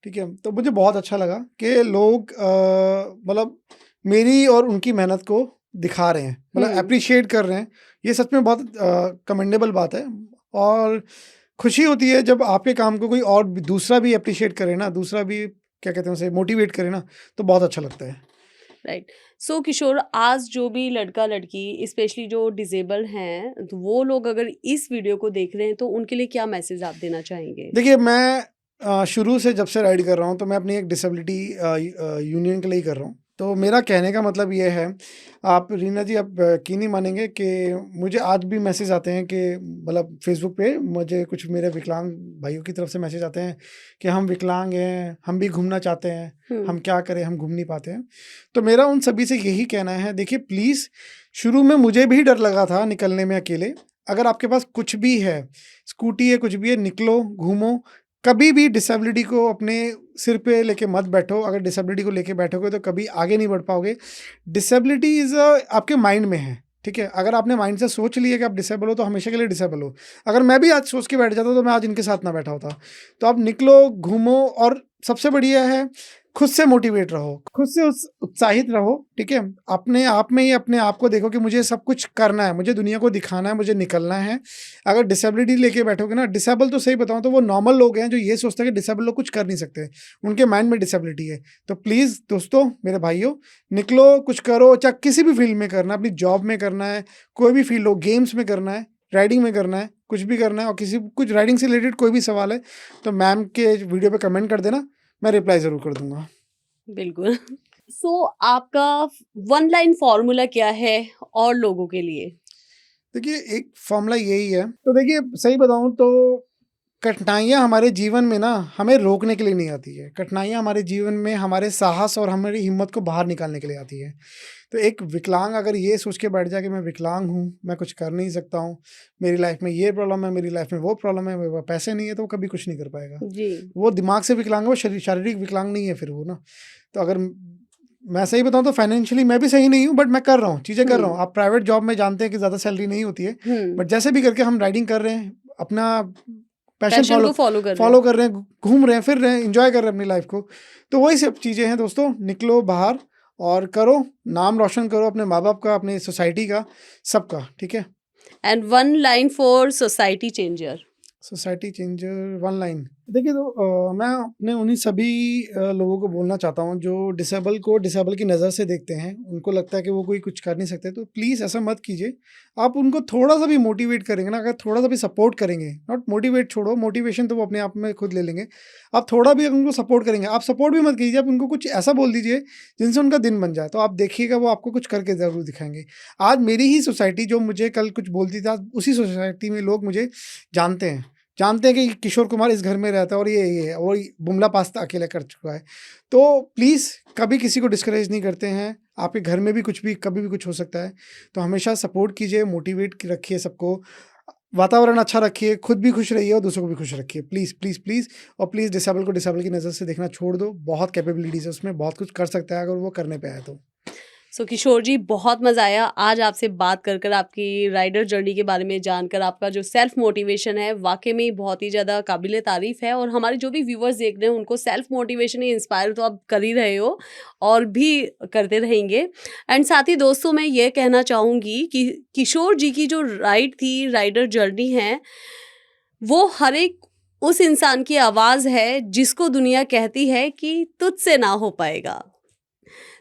ठीक है। तो मुझे बहुत अच्छा लगा कि लोग मतलब मेरी और उनकी मेहनत को दिखा रहे हैं, मतलब हम्म अप्रिशिएट कर रहे हैं। ये सच में बहुत कमेंडेबल बात है और खुशी होती है जब आपके काम को कोई और भी दूसरा भी अप्रिशिएट करे ना, दूसरा भी क्या कहते हैं उसे मोटिवेट करे ना, तो बहुत अच्छा लगता है। राइट। सो किशोर, आज जो भी लड़का लड़की स्पेशली जो डिसेबल हैं तो वो लोग अगर इस वीडियो को देख रहे हैं तो उनके लिए क्या मैसेज आप देना चाहेंगे? देखिए मैं शुरू से जब से राइड कर रहा हूँ तो मैं अपनी एक डिसेबिलिटी यूनियन के लिए ही कर रहा हूँ। तो मेरा कहने का मतलब ये है, आप रीना जी आप यकीन नहीं मानेंगे कि मुझे आज भी मैसेज आते हैं कि मतलब फेसबुक पे मुझे कुछ मेरे विकलांग भाइयों की तरफ से मैसेज आते हैं कि हम विकलांग हैं, हम भी घूमना चाहते हैं, हम क्या करें, हम घूम नहीं पाते हैं। तो मेरा उन सभी से यही कहना है, देखिए प्लीज़, शुरू में मुझे भी डर लगा था निकलने में अकेले। अगर आपके पास कुछ भी है, स्कूटी है, कुछ भी है, निकलो, घूमो। कभी भी डिसेबिलिटी को अपने सिर पे लेके मत बैठो। अगर डिसेबिलिटी को लेके बैठोगे तो कभी आगे नहीं बढ़ पाओगे। डिसेबिलिटी इज़ आपके माइंड में है, ठीक है। अगर आपने माइंड से सोच लिया कि आप डिसेबल हो तो हमेशा के लिए डिसेबल हो। अगर मैं भी आज सोच के बैठ जाता तो मैं आज इनके साथ ना बैठा होता। तो आप निकलो, घूमो और सबसे बढ़िया है खुद से मोटिवेट रहो, खुद से उत्साहित रहो, ठीक है। अपने आप में ही अपने आप को देखो कि मुझे सब कुछ करना है, मुझे दुनिया को दिखाना है, मुझे निकलना है। अगर डिसेबिलिटी लेके बैठोगे ना, डिसेबल तो सही बताऊं तो वो नॉर्मल लोग हैं जो ये सोचते हैं कि डिसेबल लोग कुछ कर नहीं सकते, उनके माइंड में डिसेबिलिटी है। तो प्लीज़ दोस्तों, मेरे भाइयों, निकलो, कुछ करो, चाहे किसी भी फील्ड में करना है, अपनी जॉब में करना है, कोई भी फील्ड हो, गेम्स में करना है, राइडिंग में करना है, कुछ भी करना है। और किसी कुछ राइडिंग से रिलेटेड कोई भी सवाल है तो मैम के वीडियो पे कमेंट कर देना, मैं रिप्लाई ज़रूर कर दूंगा। बिल्कुल। सो आपका वन लाइन फॉर्मूला क्या है और लोगों के लिए? देखिए एक फॉर्मूला यही है। तो देखिए सही बताऊं तो कठिनाइयाँ हमारे जीवन में ना हमें रोकने के लिए नहीं आती है। कठिनाइयाँ हमारे जीवन में हमारे साहस और हमारी हिम्मत को बाहर निकालने के लिए आती है। तो एक विकलांग अगर ये सोच के बैठ जाए कि मैं विकलांग हूँ, मैं कुछ कर नहीं सकता हूँ, मेरी लाइफ में ये प्रॉब्लम है, मेरी लाइफ में वो प्रॉब्लम है, मेरे पास पैसे नहीं है, तो वो कभी कुछ नहीं कर पाएगा। जी। वो दिमाग से विकलांग है, वो शारीरिक विकलांग नहीं है फिर वो ना। तो अगर मैं सही बताऊँ तो फाइनेंशियली मैं भी सही नहीं हूँ, बट मैं कर रहा हूँ, चीज़ें कर रहा हूँ। आप प्राइवेट जॉब में जानते हैं कि ज़्यादा सैलरी नहीं होती है, बट जैसे भी करके हम राइडिंग कर रहे हैं, अपना पैशन पैशन को फॉलो कर रहे हैं, घूम रहे हैं, फिर रहे हैं, एंजॉय कर रहे हैं अपनी लाइफ को। तो वही सब चीज़ें हैं दोस्तों। निकलो बाहर और करो, नाम रोशन करो अपने माँ बाप का, अपनी सोसाइटी का, सबका, ठीक है। And one line for society changer. Society changer one line. देखिए तो मैं अपने उन्हीं सभी लोगों को बोलना चाहता हूँ जो डिसेबल को डिसेबल की नज़र से देखते हैं, उनको लगता है कि वो कोई कुछ कर नहीं सकते। तो प्लीज़ ऐसा मत कीजिए। आप उनको थोड़ा सा भी मोटिवेट करेंगे ना, अगर थोड़ा सा भी सपोर्ट करेंगे, नॉट मोटिवेट, छोड़ो मोटिवेशन तो वो अपने आप में खुद ले लेंगे। आप थोड़ा भी उनको सपोर्ट करेंगे, आप सपोर्ट भी मत कीजिए, आप उनको कुछ ऐसा बोल दीजिए जिनसे उनका दिन बन जाए। तो आप देखिएगा वो आपको कुछ करके ज़रूर दिखाएंगे। आज मेरी ही सोसाइटी जो मुझे कल कुछ बोलती थी, आज उसी सोसाइटी में लोग मुझे जानते हैं कि किशोर कुमार इस घर में रहता है और ये और बुमला पास्ता अकेला कर चुका है। तो प्लीज़ कभी किसी को डिस्करेज नहीं करते हैं। आपके घर में भी कुछ भी कभी भी कुछ हो सकता है। तो हमेशा सपोर्ट कीजिए, मोटिवेट रखिए सबको, वातावरण अच्छा रखिए, खुद भी खुश रहिए और दूसरों को भी खुश रखिए। Please please please. और प्लीज़ डिसेबल को डिसेबल की नज़र से देखना छोड़ दो। बहुत कैपेबिलिटीज़ है उसमें, बहुत कुछ कर सकता है अगर वो करने पे आए तो। सो किशोर जी, बहुत मज़ा आया आज आपसे बात कर आपकी राइडर जर्नी के बारे में जानकर। आपका जो सेल्फ मोटिवेशन है वाकई में बहुत ही ज़्यादा काबिले तारीफ़ है और हमारे जो भी व्यूअर्स देख रहे हैं उनको सेल्फ मोटिवेशन ही इंस्पायर तो आप कर ही रहे हो और भी करते रहेंगे। एंड साथ ही दोस्तों, मैं ये कहना चाहूँगी कि किशोर जी की जो राइड थी, राइडर जर्नी है, वो हर एक उस इंसान की आवाज़ है जिसको दुनिया कहती है कि तुझसे ना हो पाएगा।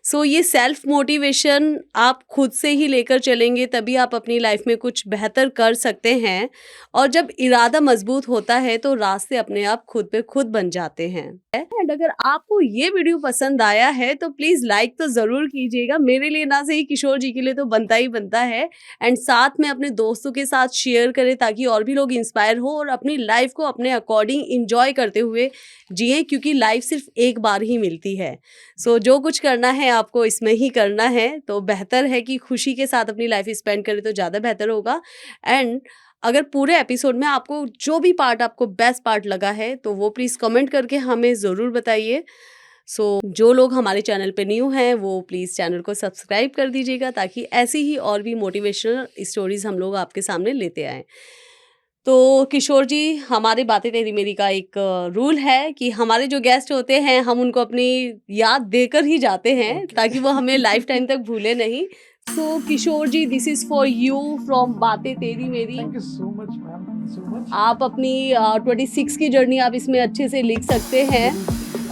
सो ये सेल्फ मोटिवेशन आप खुद से ही लेकर चलेंगे तभी आप अपनी लाइफ में कुछ बेहतर कर सकते हैं। और जब इरादा मजबूत होता है तो रास्ते अपने आप खुद पे खुद बन जाते हैं। एंड अगर आपको ये वीडियो पसंद आया है तो प्लीज़ लाइक तो ज़रूर कीजिएगा। मेरे लिए ना सही, किशोर जी के लिए तो बनता ही बनता है। एंड साथ में अपने दोस्तों के साथ शेयर करें ताकि और भी लोग इंस्पायर हो और अपनी लाइफ को अपने अकॉर्डिंग इंजॉय करते हुए जिए, क्योंकि लाइफ सिर्फ एक बार ही मिलती है। सो जो कुछ करना है आपको इसमें ही करना है, तो बेहतर है कि खुशी के साथ अपनी लाइफ स्पेंड करें तो ज़्यादा बेहतर होगा। एंड अगर पूरे एपिसोड में आपको जो भी पार्ट आपको बेस्ट पार्ट लगा है तो वो प्लीज़ कमेंट करके हमें ज़रूर बताइए। सो जो लोग हमारे चैनल पे न्यू हैं वो प्लीज़ चैनल को सब्सक्राइब कर दीजिएगा ताकि ऐसी ही और भी मोटिवेशनल स्टोरीज़ हम लोग आपके सामने लेते आएँ। तो किशोर जी, हमारी बातें तेरी मेरी का एक रूल है कि हमारे जो गेस्ट होते हैं हम उनको अपनी याद देकर ही जाते हैं ताकि वो हमें लाइफ टाइम तक भूले नहीं। So Kishore ji, this is for you from बातें तेरी मेरी। Thank you so much ma'am, thank you so much. आप अपनी 26 की जर्नी आप इसमें अच्छे से लिख सकते हैं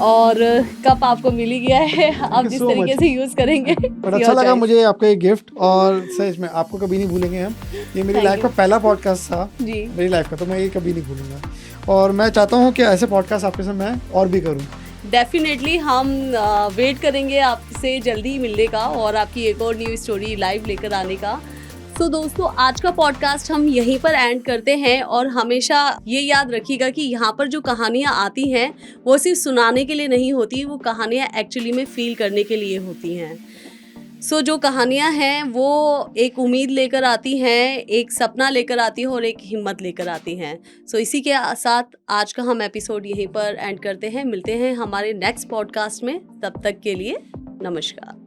और कप आपको मिल ही गया है, आप जिस so तरीके much. से यूज करेंगे। बट अच्छा लगा मुझे आपका ये गिफ्ट, और सच में आपको कभी नहीं भूलेंगे हम। ये मेरी Thank लाइफ का you. पहला पॉडकास्ट था जी, मेरी लाइफ का, तो मैं ये कभी नहीं भूलूंगा। और मैं चाहता हूँ कि ऐसे पॉडकास्ट आपके साथ मैं और भी करूँ। डेफिनेटली हम वेट करेंगे आपसे जल्दी ही मिलने का और आपकी एक और न्यू स्टोरी लाइव लेकर आने का। तो दोस्तों, आज का पॉडकास्ट हम यहीं पर एंड करते हैं और हमेशा ये याद रखिएगा कि यहाँ पर जो कहानियाँ आती हैं वो सिर्फ सुनाने के लिए नहीं होती, वो कहानियाँ एक्चुअली में फील करने के लिए होती हैं। सो जो कहानियाँ हैं वो एक उम्मीद लेकर आती हैं, एक सपना लेकर आती हैं और एक हिम्मत लेकर आती हैं। सो इसी के साथ आज का हम एपिसोड यहीं पर एंड करते हैं। मिलते हैं हमारे नेक्स्ट पॉडकास्ट में, तब तक के लिए नमस्कार।